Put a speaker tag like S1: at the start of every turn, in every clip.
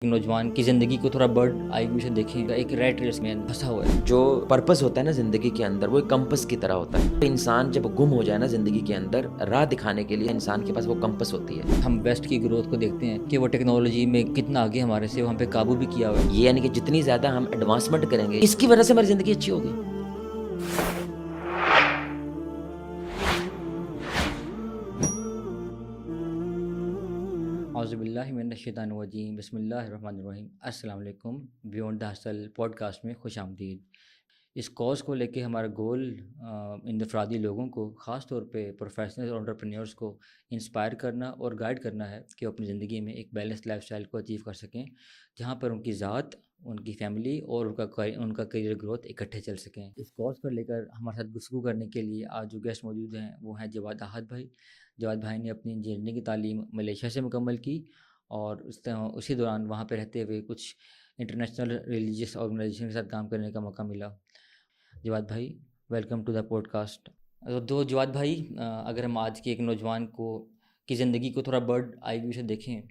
S1: نوجوان کی زندگی کو تھوڑا برڈ آئی ویو سے دیکھیں، ایک ریٹ ریس میں پھنسا ہوا ہے۔
S2: جو پرپس ہوتا ہے نا زندگی کے اندر، وہ ایک کمپس کی طرح ہوتا ہے۔ انسان جب گم ہو جائے نا زندگی کے اندر، راہ دکھانے کے لیے انسان کے پاس وہ کمپس ہوتی ہے۔
S1: ہم ویسٹ کی گروتھ کو دیکھتے ہیں کہ وہ ٹیکنالوجی میں کتنا آگے ہمارے سے، وہ ہم پہ قابو بھی کیا ہوا ہے۔
S2: یہ یعنی کہ جتنی زیادہ ہم ایڈوانسمنٹ کریں گے، اس کی وجہ سے ہماری زندگی اچھی ہوگی۔
S1: اعوذ باللہ من الشیطان الرجیم، بسم اللہ الرحمن الرحیم۔ السلام علیکم، beyond the hustle podcast میں خوش آمدید۔ اس کاز کو لے کے ہمارا گول انفرادی لوگوں کو، خاص طور پہ پروفیشنل اور انٹرپرینیورس کو انسپائر کرنا اور گائیڈ کرنا ہے کہ وہ اپنی زندگی میں ایک بیلنس لائف اسٹائل کو اچیو کر سکیں، جہاں پر ان کی ذات، ان کی فیملی اور ان کا کیریئر گروتھ اکٹھے چل سکیں۔ اس کاز پر لے کر ہمارے ساتھ گفتگو کرنے کے لیے آج جو گیسٹ موجود ہیں وہ ہیں جواد احد بھائی۔ جواد بھائی نے اپنی انجینئرنگ کی تعلیم ملیشیا سے مکمل کی اور اسی دوران وہاں پہ رہتے ہوئے کچھ انٹرنیشنل ریلیجیس آرگنائزیشن کے ساتھ کام کرنے کا موقع ملا۔ جواد بھائی، welcome to the podcast. تو جواد بھائی، اگر ہم آج کے ایک نوجوان کی زندگی کو تھوڑا برڈ آئی ویو سے دیکھیں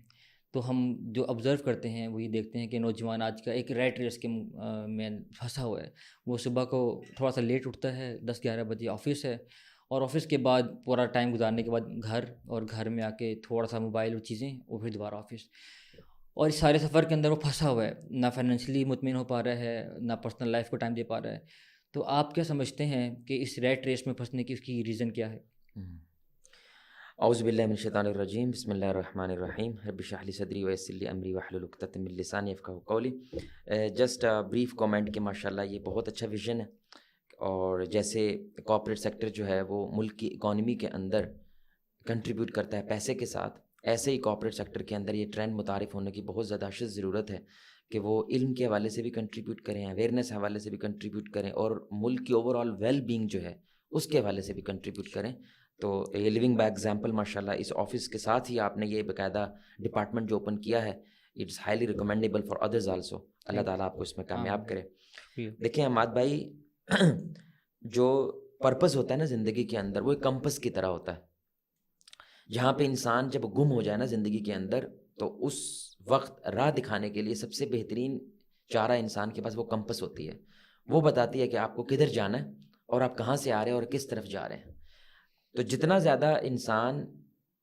S1: تو ہم جو آبزرو کرتے ہیں وہ یہ دیکھتے ہیں کہ نوجوان آج کا ایک ریٹ ریس کے میں پھنسا ہوا ہے۔ وہ صبح کو تھوڑا سا لیٹ اٹھتا ہے، 10-11 بجے آفس ہے، اور آفس کے بعد پورا ٹائم گزارنے کے بعد گھر میں آ کے تھوڑا سا موبائل اور چیزیں، اور پھر دوبارہ آفس، اور اس سارے سفر کے اندر وہ پھنسا ہوا ہے، نہ فائنینشلی مطمئن ہو پا رہا ہے، نہ پرسنل لائف کو ٹائم دے پا رہا ہے۔ تو آپ کیا سمجھتے ہیں کہ اس ریٹ ریس میں پھنسنے کی اس کی ریزن کیا ہے؟
S2: اعوذ باللہ من الشیطان الرجیم، بسم اللہ الرحمن الرحیم، رب اشرح لی صدری ویسر لی امری واحلل عقدۃ من لسانی یفقہوا قولی۔ جسٹ بریف کامنٹ کہ ماشاءاللہ یہ بہت اچھا ویژن ہے، اور جیسے کارپوریٹ سیکٹر جو ہے وہ ملک کی اکانومی کے اندر کنٹریبیوٹ کرتا ہے پیسے کے ساتھ، ایسے ہی کارپوریٹ سیکٹر کے اندر یہ ٹرینڈ متعارف ہونے کی بہت زیادہ اشد ضرورت ہے کہ وہ علم کے حوالے سے بھی کنٹریبیوٹ کریں، اویئرنیس حوالے سے بھی کنٹریبیوٹ کریں، اور ملک کی اوور آل ویل بینگ جو ہے اس کے حوالے سے بھی کنٹریبیوٹ کریں۔ تو یہ لیونگ بائی ایگزامپل ماشاءاللہ اس آفس کے ساتھ ہی آپ نے یہ باقاعدہ ڈپارٹمنٹ جو اوپن کیا ہے، it's highly recommendable for others also. اللہ تعالیٰ آپ کو اس میں کامیاب کرے۔ دیکھیں عماد بھائی، جو پرپس ہوتا ہے نا زندگی کے اندر، وہ ایک کمپس کی طرح ہوتا ہے۔ جہاں پہ انسان جب گم ہو جائے نا زندگی کے اندر، تو اس وقت راہ دکھانے کے لیے سب سے بہترین چارہ انسان کے پاس وہ کمپس ہوتی ہے۔ وہ بتاتی ہے کہ آپ کو کدھر جانا ہے اور آپ کہاں سے آ رہے ہیں اور کس طرف جا رہے ہیں۔ تو جتنا زیادہ انسان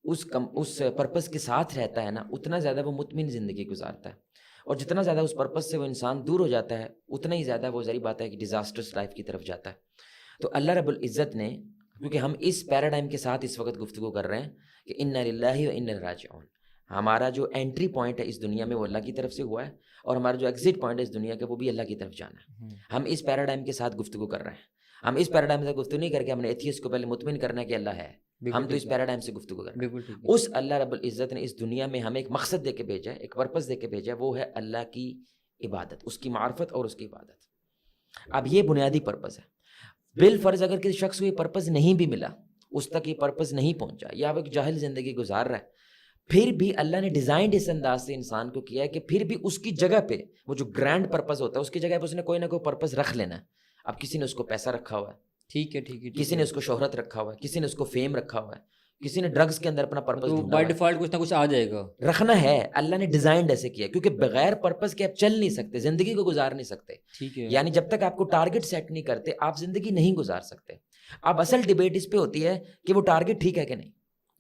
S2: اس پرپس کے ساتھ رہتا ہے نا، اتنا زیادہ وہ مطمئن زندگی گزارتا ہے، اور جتنا زیادہ اس پرپس سے وہ انسان دور ہو جاتا ہے، اتنا ہی زیادہ وہ ظاہری بات ہے کہ ڈیزاسٹرس لائف کی طرف جاتا ہے۔ تو اللہ رب العزت نے، کیونکہ ہم اس پیراڈائم کے ساتھ اس وقت گفتگو کر رہے ہیں کہ انا للہ و انا الیہ راجعون، ہمارا جو انٹری پوائنٹ ہے اس دنیا میں وہ اللہ کی طرف سے ہوا ہے، اور ہمارا جو ایگزٹ پوائنٹ ہے اس دنیا کا وہ بھی اللہ کی طرف جانا ہے۔ ہم اس پیراڈائم کے ساتھ گفتگو کر رہے ہیں۔ ہم اس پیراڈائم سے گفتگو نہیں کر کے ہم نے ایتھیسٹ کو پہلے مطمئن کرنا ہے کہ اللہ ہے، ہم تو اس پیراڈائم سے گفتگو کر رہے ہیں۔ اس اللہ رب العزت نے اس دنیا میں ہمیں ایک مقصد دے کے بھیجا ہے، ایک پرپس دے کے بھیجا ہے، وہ ہے اللہ کی عبادت، اس کی معرفت اور اس کی عبادت۔ اب یہ بنیادی پرپس ہے۔ بالفرض اگر کسی شخص کو یہ پرپس نہیں بھی ملا، اس تک یہ پرپس نہیں پہنچا، یا وہ ایک جاہل زندگی گزار رہا ہے، پھر بھی اللہ نے ڈیزائنڈ اس انداز سے انسان کو کیا ہے کہ پھر بھی اس کی جگہ پہ وہ جو گرینڈ پرپس ہوتا ہے، اس کی جگہ پہ اس نے کوئی نہ کوئی پرپس رکھ لینا ہے۔ اب کسی نے اس کو پیسہ رکھا ہوا ہے،
S1: ٹھیک ہے،
S2: کسی نے اس کو شہرت رکھا ہوا ہے، کسی نے اس کو فیم رکھا ہوا ہے، کسی نے ڈرگز کے اندر اپنا پرپس ڈھونڈا ہوا
S1: بائی
S2: ہے۔
S1: ڈیفالٹ کچھ نہ کچھ آ جائے گا،
S2: رکھنا ہے، اللہ نے ڈیزائنڈ ایسے کیا، کیونکہ بغیر پرپس کے آپ چل نہیں سکتے، زندگی کو گزار نہیں سکتے۔
S1: ٹھیک ہے،
S2: یعنی جب تک آپ کو ٹارگٹ سیٹ نہیں کرتے، آپ زندگی نہیں گزار سکتے۔ اب اصل ڈیبیٹ اس پہ ہوتی ہے کہ وہ ٹارگٹ ٹھیک ہے کہ نہیں،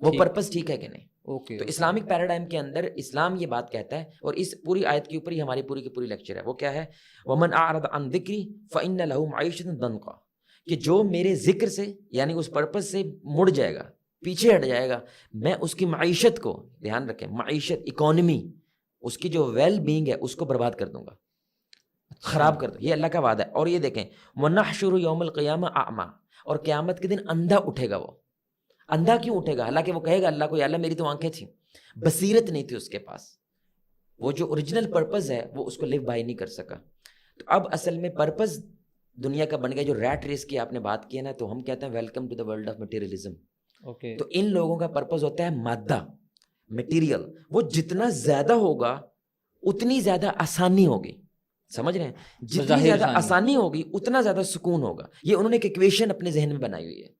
S2: وہ پرپس ٹھیک ہے کہ نہیں۔
S1: اوکے۔
S2: تو اسلامک پیراڈائم کے اندر اسلام یہ بات کہتا ہے، اور اس پوری آیت کے اوپر ہی ہماری پوری کی پوری لیکچر ہے۔ وہ کیا ہے؟ وَمَنْ أَعْرَضَ عَنْ ذِكْرِي فَإِنَّ لَهُ مَعِيشَةً ضَنْكًا، کہ جو میرے ذکر سے، یعنی اس پرپس سے مڑ جائے گا، پیچھے ہٹ جائے گا، میں اس کی معیشت کو، دھیان رکھیں، معیشت، اکانومی، اس کی جو ویل بینگ ہے اس کو برباد کر دوں گا، خراب کر دوں۔ یہ اللہ کا وعدہ ہے۔ اور یہ دیکھیں، وَنَحْشُرُ يَوْمَ الْقِيَامَةِ أَعْمَى، اور قیامت کے دن اندھا اٹھے گا۔ وہ اندھا کیوں اٹھے گا؟ حالانکہ وہ کہے گا اللہ کو، یا اللہ میری تو آنکھیں تھیں، بصیرت نہیں تھی اس کے پاس، وہ جو اوریجنل پرپس ہے وہ اس کو لیو بائی نہیں کر سکا۔ تو اب اصل میں پرپس دنیا کا بن گیا۔ جو ریٹ ریس کی آپ نے بات کی ہے نا، تو ہم کہتے ہیں welcome to the world of materialism.
S1: Okay,
S2: تو ان لوگوں کا پرپس ہوتا ہے مادہ، مٹیریل۔ وہ جتنا زیادہ ہوگا اتنی زیادہ آسانی ہوگی، سمجھ رہے ہیں؟ جتنی زیادہ آسانی ہوگی اتنا زیادہ سکون ہوگا۔ یہ انہوں نے ایک ایکویشن اپنے ذہن میں بنائی ہوئی ہے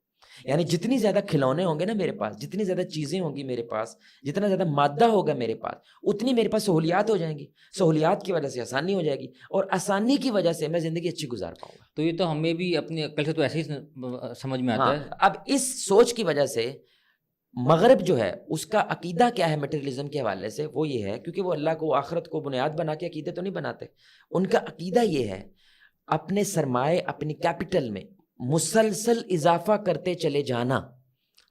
S2: یعنی جتنی زیادہ کھلونے ہوں گے نا میرے پاس، جتنی زیادہ چیزیں ہوں گی میرے پاس، جتنا زیادہ مادہ ہوگا میرے پاس، اتنی میرے پاس سہولیات ہو جائیں گی. سہولیات کی وجہ سے آسانی ہو جائے گی، اور آسانی کی وجہ سے میں زندگی اچھی گزار پاؤں گا.
S1: تو یہ تو ہمیں بھی اپنی عقل سے تو ایسے ہی سمجھ میں آتا ہے.
S2: اب اس سوچ کی وجہ سے مغرب جو ہے اس کا عقیدہ کیا ہے میٹیریلزم کے حوالے سے، وہ یہ ہے، کیونکہ وہ اللہ کو آخرت کو بنیاد بنا کے عقیدے تو نہیں بناتے. ان کا عقیدہ یہ ہے اپنے سرمایے، اپنی کیپٹل میں مسلسل اضافہ کرتے چلے جانا،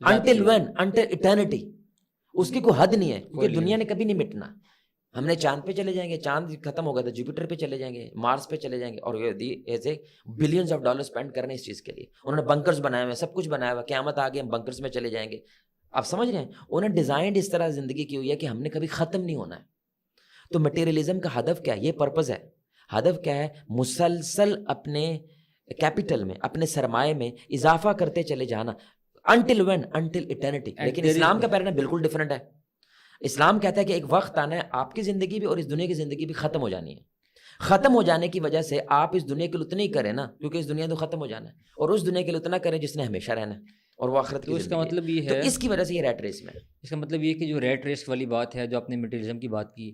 S2: انٹل وین، انٹل ایٹرنٹی. اس کی کوئی حد نہیں ہے، کیونکہ دنیا نے کبھی نہیں مٹنا. ہم نے چاند پہ چلے جائیں گے، چاند ختم ہوگا تو جوپیٹر پہ چلے جائیں گے، مارس پہ چلے جائیں گے، اور ایسے بلینز آف ڈالر اسپینڈ کرنے اس چیز کے لیے. انہوں نے بنکرز بنائے ہوئے، سب کچھ بنایا ہوا، قیامت آ گئی ہم بنکرز میں چلے جائیں گے. آپ سمجھ رہے ہیں، انہوں نے ڈیزائنڈ اس طرح زندگی کی ہوئی ہے کہ ہم نے کبھی ختم نہیں ہونا ہے. تو مٹیریلزم کا ہدف کیا ہے؟ یہ پرپز ہے. ہدف کیا ہے؟ مسلسل اپنے کیپٹل میں، اپنے سرمایے میں اضافہ کرتے چلے جانا، انٹل وین، انٹل ایٹرنٹی. لیکن اسلام کا پیراڈائم بالکل ڈفرینٹ ہے. اسلام کہتا ہے کہ ایک وقت آنا ہے، آپ کی زندگی بھی اور اس دنیا کی زندگی بھی ختم ہو جانی ہے. ختم ہو جانے کی وجہ سے آپ اس دنیا کے لیے اتنا ہی کریں نا، کیونکہ اس دنیا تو ختم ہو جانا ہے، اور اس دنیا کے لیے اتنا کریں جس نے ہمیشہ رہنا ہے، اور وہ آخرت کی
S1: تو اس کا مطلب یہ ہے،
S2: تو اس کی وجہ سے یہ ریٹ ریس میں.
S1: اس کا مطلب یہ کہ جو ریٹ ریس والی بات ہے، جو آپ نے میٹیریلزم کی بات کی،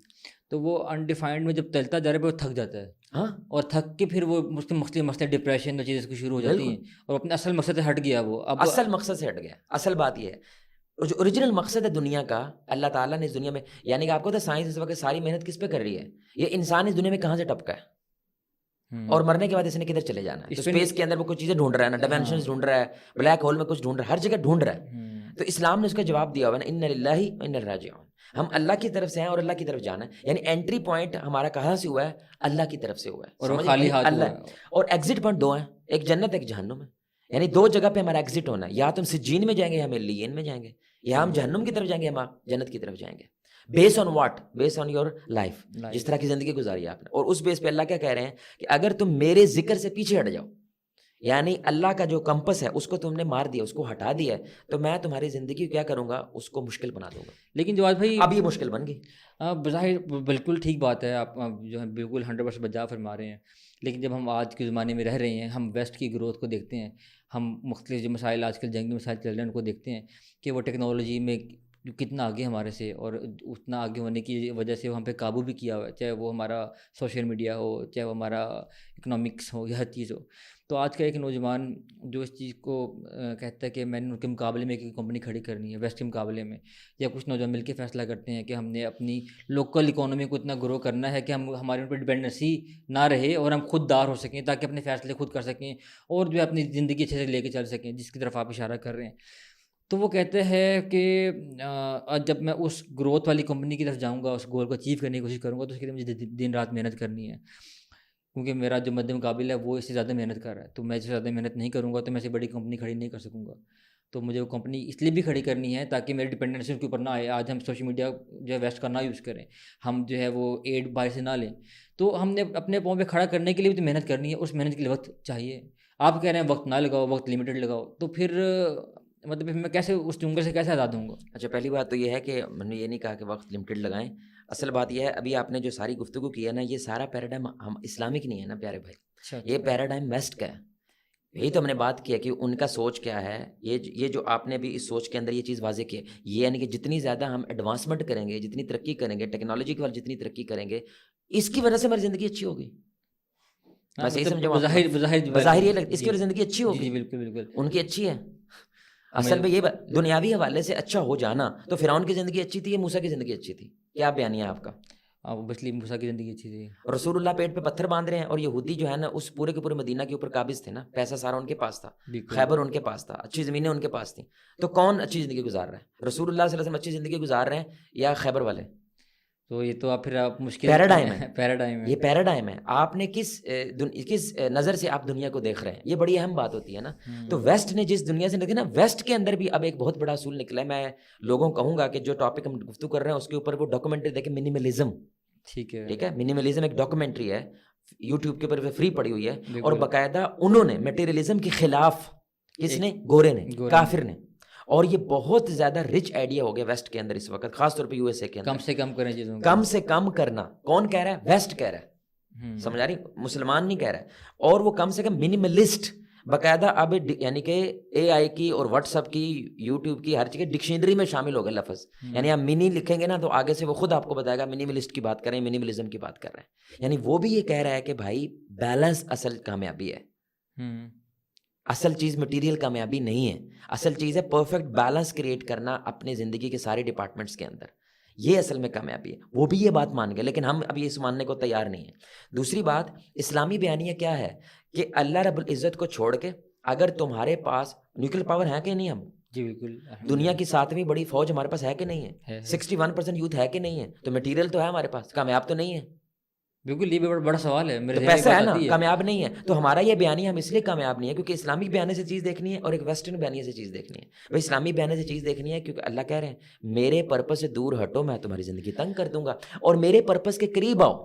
S1: تو وہ انڈیفائنڈ میں جب چلتا جا رہا ہے وہ تھک جاتا ہے.
S2: ہاں،
S1: اور تھک کے پھر وہ مختلف مسئلے، ڈپریشن چیزیں کو شروع ہو جاتی ہیں، اور اپنے اصل مقصد سے ہٹ گیا. وہ اب
S2: اصل مقصد سے ہٹ گیا. اصل بات یہ ہے، جو اوریجنل مقصد ہے دنیا کا، اللہ تعالیٰ نے اس دنیا میں، یعنی کہ آپ کو تو سائنس اس وقت ساری محنت کس پہ کر رہی ہے؟ یہ انسان اس دنیا میں کہاں سے ٹپکا ہے، اور مرنے کے بعد اس نے کدھر چلے جانا ہے. اسپیس کے اندر وہ کچھ چیزیں ڈھونڈ رہا ہے نا، ڈائمینشنز ڈھونڈ رہا ہے، بلیک ہول میں کچھ ڈھونڈ رہا ہے، ہر جگہ ڈھونڈ رہا ہے. تو اسلام نے اس کا جواب دیا ہوا نا، ان للہ و انا الیہ راجعون. ہم اللہ کی طرف سے ہیں اور اللہ کی طرف جانا ہے. یعنی انٹری پوائنٹ ہمارا کہاں سے ہوا ہے؟ اللہ کی طرف سے ہوا ہے،
S1: اور خالی ہاتھ ہوا ہے.
S2: اور ایگزٹ پوائنٹ دو ہیں، ایک جنت ایک جہنم ہے. یعنی دو جگہ پہ ہمارا ایگزٹ ہونا ہے، یا تو ہم سجین میں جائیں گے یا ہم علیین میں جائیں گے، یا ہم جہنم کی طرف جائیں گے، ہم جنت کی طرف جائیں گے. Base on what? Base on your life, جس طرح کی زندگی گزاری آپ نے. اور اس بیس پہ اللہ کیا کہہ رہے ہیں کہ اگر تم میرے ذکر سے پیچھے ہٹ جاؤ، یعنی اللہ کا جو کمپس ہے اس کو تم نے مار دیا، اس کو ہٹا دیا ہے، تو میں تمہاری زندگی کو کیا کروں گا؟ اس کو مشکل بنا دوں گا.
S1: لیکن جواد بھائی،
S2: اب یہ مشکل بن گئی.
S1: بظاہر بالکل ٹھیک بات ہے، آپ جو ہے بالکل 100% بجا فرما رہے ہیں. لیکن جب ہم آج کے زمانے میں رہ رہے ہیں، ہم ویسٹ کی گروتھ کو دیکھتے ہیں، ہم مختلف جو مسائل آج کل جنگی مسائل چل رہے ہیں ان کو دیکھتے ہیں کہ وہ ٹیکنالوجی میں کتنا آگے ہمارے سے، اور اتنا آگے ہونے کی وجہ سے وہ ہم پہ قابو بھی کیا ہوا ہے، چاہے وہ ہمارا سوشل میڈیا ہو، چاہے وہ ہمارا اکنامکس ہو، یا ہر چیز ہو. تو آج کا ایک نوجوان جو اس چیز کو کہتا ہے کہ میں نے ان کے مقابلے میں ایک کمپنی کھڑی کرنی ہے، ویسٹ کے مقابلے میں، یا کچھ نوجوان مل کے فیصلہ کرتے ہیں کہ ہم نے اپنی لوکل اکانومی کو اتنا گرو کرنا ہے کہ ہم ہمارے ان پہ ڈپینڈنسی نہ رہے، اور ہم خود دار ہو سکیں، تاکہ اپنے فیصلے خود کر سکیں، اور جو ہے اپنی زندگی اچھے سے لے کے چل سکیں، جس کی طرف آپ اشارہ کر رہے ہیں. تو وہ کہتے ہیں کہ جب میں اس گروتھ والی کمپنی کی طرف جاؤں گا، اس گول کو اچیو کرنے کی کوشش کروں گا، تو اس کے لیے مجھے دن رات محنت کرنی ہے، کیونکہ میرا جو مد مقابل ہے وہ اس سے زیادہ محنت کر رہا ہے. تو میں اس سے زیادہ محنت نہیں کروں گا تو میں اسے بڑی کمپنی کھڑی نہیں کر سکوں گا. تو مجھے وہ کمپنی اس لیے بھی کھڑی کرنی ہے تاکہ میری ڈپینڈنسی اس کے اوپر نہ آئے. آج ہم سوشل میڈیا جو ہے ویسٹ کا نہ یوز کریں، ہم جو ہے وہ ایڈ بائی سے نہ لیں. تو ہم نے اپنے پاؤں پہ کھڑا کرنے کے لیے بھی تو محنت کرنی ہے، اس محنت کے لیے وقت چاہیے. آپ کہہ رہے ہیں وقت نہ لگاؤ، وقت لمیٹڈ لگاؤ، تو پھر مطلب میں کیسے اس چنگل سے کیسے آزاد ہوں گا؟
S2: اچھا، پہلی بات تو یہ ہے کہ میں نے یہ نہیں کہا کہ وقت لمیٹڈ لگائیں. اصل بات یہ ہے، ابھی آپ نے جو ساری گفتگو کی ہے نا، یہ سارا پیراڈائم ہم اسلامک نہیں ہے نا پیارے بھائی. یہ پیراڈائم ویسٹ کا ہے. یہی تو ہم نے بات کی ہے کہ ان کا سوچ کیا ہے. یہ جو آپ نے بھی اس سوچ کے اندر یہ چیز واضح کی ہے، یہ یعنی کہ جتنی زیادہ ہم ایڈوانسمنٹ کریں گے، جتنی ترقی کریں گے، ٹیکنالوجی کے بعد جتنی ترقی کریں گے، اس کی وجہ سے ہماری زندگی اچھی ہوگی. بس یہی سمجھو، بظاہر یہ لگتا ہے اس کی وجہ سے زندگی اچھی ہوگی.
S1: بالکل بالکل
S2: ان کی اچھی ہے. اصل میں یہ دنیاوی حوالے سے اچھا ہو جانا، تو فرعون کی زندگی اچھی تھی یا موسیٰ کی زندگی اچھی تھی؟ کیا بیانیہ ہے آپ کا؟
S1: اوبیسلی موسیٰ کی زندگی اچھی تھی.
S2: رسول اللہ پیٹ پہ پتھر باندھ رہے ہیں، اور یہودی جو ہے نا اس پورے کے پورے مدینہ کے اوپر قابض تھے نا، پیسہ سارا ان کے پاس تھا، خیبر ان کے پاس تھا، اچھی زمینیں ان کے پاس تھیں. تو کون اچھی زندگی گزار رہا ہے؟ رسول اللہ صلی اللہ علیہ وسلم اچھی زندگی گزار رہے ہیں یا خیبر والے؟
S1: تو یہ تو پھر آپ مشکل
S2: پیراڈائم ہے.
S1: پیراڈائم ہے،
S2: یہ پیراڈائم ہے. آپ نے کس نظر سے آپ دنیا کو دیکھ رہے ہیں، یہ بڑی اہم بات ہوتی ہے نا. تو ویسٹ نے جس دنیا سے نکلا نا، ویسٹ کے اندر بھی اب ایک بہت بڑا اصول نکلا ہے. میں لوگوں کہوں گا کہ جو ٹاپک ہم گفتگو کر رہے ہیں اس کے اوپر وہ ڈاکومنٹری دیکھیں، منیملزم. ٹھیک ہے، منیملزم ایک ڈاکومنٹری ہے، یوٹیوب کے اوپر فری پڑی ہوئی ہے، اور باقاعدہ انہوں نے میٹیریلزم کے خلاف، کس نے؟ گورے نے، کافر نے. اور یہ بہت زیادہ رچ آئیڈیا ہو گیا ویسٹ کے اندر اس وقت، خاص طور پہ یو ایس اے کے اندر.
S1: کم سے کم کریں چیزوں،
S2: کم سے کم کرنا. کون کہہ رہا ہے؟ ویسٹ کہہ رہا ہے. سمجھ آ رہی؟ مسلمان نہیں کہہ رہا ہے. اور وہ کم سے کم منیملسٹ، باقاعدہ اب یعنی کہ اے آئی کی اور واٹس ایپ کی یوٹیوب کی ہر چیز کی ڈکشنری میں شامل ہو گئے لفظ. یعنی آپ منی لکھیں گے نا تو آگے سے وہ خود آپ کو بتائے گا منیملسٹ کی بات کریں, منیملزم کی بات کر رہے ہیں. یعنی وہ بھی یہ کہہ رہا ہے کہ بھائی بیلنس اصل کامیابی ہے. اصل چیز مٹیریل کامیابی نہیں ہے, اصل چیز ہے پرفیکٹ بیلنس کریٹ کرنا اپنے زندگی کے سارے ڈپارٹمنٹس کے اندر. یہ اصل میں کامیابی ہے. وہ بھی یہ بات مان گئے لیکن ہم ابھی اس ماننے کو تیار نہیں ہیں. دوسری بات اسلامی بیانیہ کیا ہے کہ اللہ رب العزت کو چھوڑ کے اگر تمہارے پاس نیوکلیر پاور ہے کہ نہیں, ہم
S1: جی بالکل,
S2: دنیا کی 7ویں بڑی فوج ہمارے پاس ہے کہ نہیں ہے, 61% یوتھ ہے کہ نہیں ہے, تو مٹیریل تو ہے ہمارے پاس, کامیاب تو نہیں ہے.
S1: بالکل, یہ بھی بڑا سوال ہے میرے.
S2: پیسہ ہے نا, کامیاب نہیں ہے. تو ہمارا یہ بیانیہ ہم اس لیے کامیاب نہیں ہے کیونکہ اسلامی بیانیہ سے چیز دیکھنی ہے اور ایک ویسٹرن بیانیہ سے چیز دیکھنی ہے. بھائی اسلامی بیانیہ سے چیز دیکھنی ہے کیونکہ اللہ کہہ رہے ہیں میرے پرپس سے دور ہٹو, میں تمہاری زندگی تنگ کر دوں گا, اور میرے پرپس کے قریب آؤ,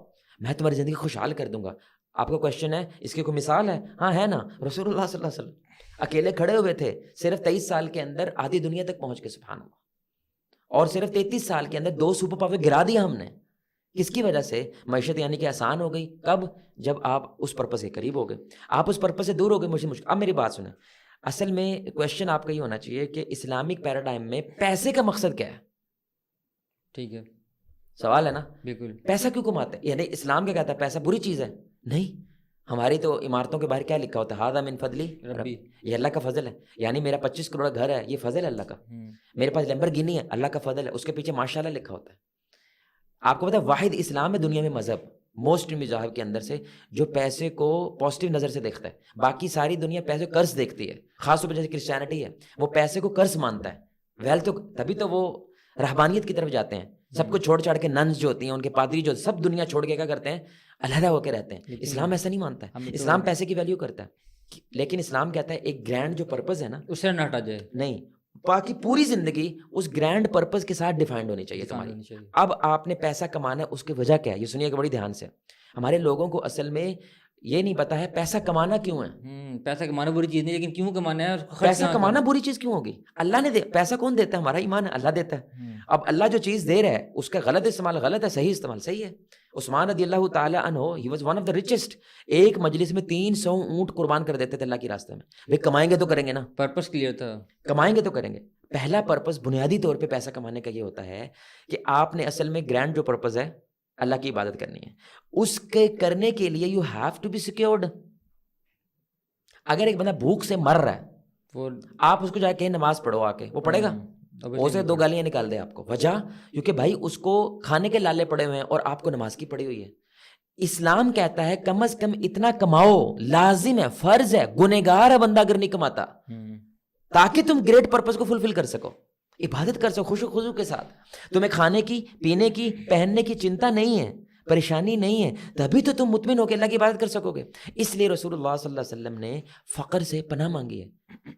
S2: میں تمہاری زندگی خوشحال کر دوں گا. آپ کا کوشچن ہے اس کی کوئی مثال ہے؟ ہاں ہے نا, رسول اللہ صلی اللہ علیہ وسلم اکیلے کھڑے ہوئے تھے, صرف 23 سال کے اندر آدھی دنیا تک پہنچ کے, سبحان اللہ, اور صرف 33 سال کے اندر 2 سپر پاور گرا دیا ہم نے. کس کی وجہ سے؟ معیشت یعنی کہ آسان ہو گئی. کب؟ جب آپ اس پرپس کے قریب ہو گئے. آپ اس پرپس سے دور ہو گئے, مشکل. اب میری بات سنیں, اصل میں کوشچن آپ کا یہ ہونا چاہیے کہ اسلامک پیراڈائم میں پیسے کا مقصد کیا ہے؟
S1: ٹھیک ہے,
S2: سوال ہے نا.
S1: بالکل,
S2: پیسہ کیوں کماتے ہیں؟ یعنی اسلام کیا کہتا ہے پیسہ بری چیز ہے؟ نہیں. ہماری تو عمارتوں کے باہر کیا لکھا ہوتا ہے؟ ھذا من فضلی ربی, یہ اللہ کا فضل ہے. یعنی میرا 25 کروڑ گھر ہے, یہ فضل ہے اللہ کا. میرے پاس لیمبرگینی ہے, اللہ کا فضل ہے. اس کے پیچھے ماشاءاللہ لکھا ہوتا ہے. آپ کو پتا ہے واحد اسلام ہے دنیا میں مذہب, موسٹ مذاہب کے اندر سے, جو پیسے کو پازیٹیو نظر سے دیکھتا ہے. باقی ساری دنیا پیسے کو قرض دیکھتی ہے, خاص طور پہ جیسے کرسچینٹی ہے وہ پیسے کو قرض مانتا ہے. ویلتھ, تبھی تو وہ رہبانیت کی طرف جاتے ہیں. سب کو چھوڑ چھاڑ کے ننس جو ہوتی ہیں, ان کے پادری جو سب دنیا چھوڑ کے کیا کرتے ہیں؟ علیحدہ ہو کے رہتے ہیں. اسلام ایسا نہیں مانتا ہے. اسلام پیسے کی ویلیو کرتا ہے, لیکن اسلام کہتا ہے ایک گرینڈ جو پرپز ہے نا اس
S1: سے نہ ہٹا جائے.
S2: نہیں, باقی پوری زندگی اس گرینڈ پرپز کے ساتھ ڈیفائنڈ ہونی چاہیے تمہاری. اب آپ نے پیسہ کمانا ہے, اس کی وجہ کیا ہے؟ یہ سنیے کہ بڑی دھیان سے. ہمارے لوگوں کو اصل میں یہ نہیں پتا ہے پیسہ کمانا کیوں ہے.
S1: پیسہ کمانا بری چیز نہیں, لیکن کیوں کمانا ہے؟
S2: پیسہ کمانا بری چیز کیوں ہوگی؟ اللہ نے پیسہ کون دیتا ہے؟ ہمارا ایمان ہے, اللہ دیتا ہے. اب اللہ جو چیز دے رہا ہے اس کا غلط استعمال غلط ہے, صحیح استعمال صحیح ہے. عثمان رضی اللہ تعالیٰ عنہ, he was one of the richest. ایک مجلس میں 300 اونٹ قربان کر دیتے تھے اللہ کے راستے میں. بھائی کمائیں گے تو کریں گے نا,
S1: پرپس کلیئر تھا,
S2: کمائیں گے تو کریں گے. پہلا پرپس بنیادی طور پہ پیسہ کمانے کا یہ ہوتا ہے کہ آپ نے اصل میں گرینڈ جو پرپس ہے اللہ کی عبادت کرنی ہے, اس کے کرنے کے لیے you have to be secured. اگر ایک بندہ بھوک سے مر رہا ہے, وہ آپ اس کو جا کے نماز پڑھو آ کے, وہ پڑھے گا؟ اسے 2 گالیاں نکال دے آپ کو. وجہ کیونکہ بھائی اس کو کھانے کے لالے پڑے ہوئے ہیں اور آپ کو نماز کی پڑی ہوئی ہے. اسلام کہتا ہے کم از کم اتنا کماؤ, لازم ہے, فرض ہے, گنہگار ہے بندہ اگر نہیں کماتا, تاکہ تم گریٹ پرپس کو فلفل کر سکو, عبادت کر سکو خوشو خضو کے ساتھ. تمہیں کھانے کی, پینے کی, پہننے کی چنتا نہیں ہے, پریشانی نہیں ہے, تبھی تو تم مطمئن ہو کے اللہ کی عبادت کر سکو گے. اس لیے رسول اللہ صلی اللہ علیہ وسلم نے فقر سے پناہ مانگی ہے.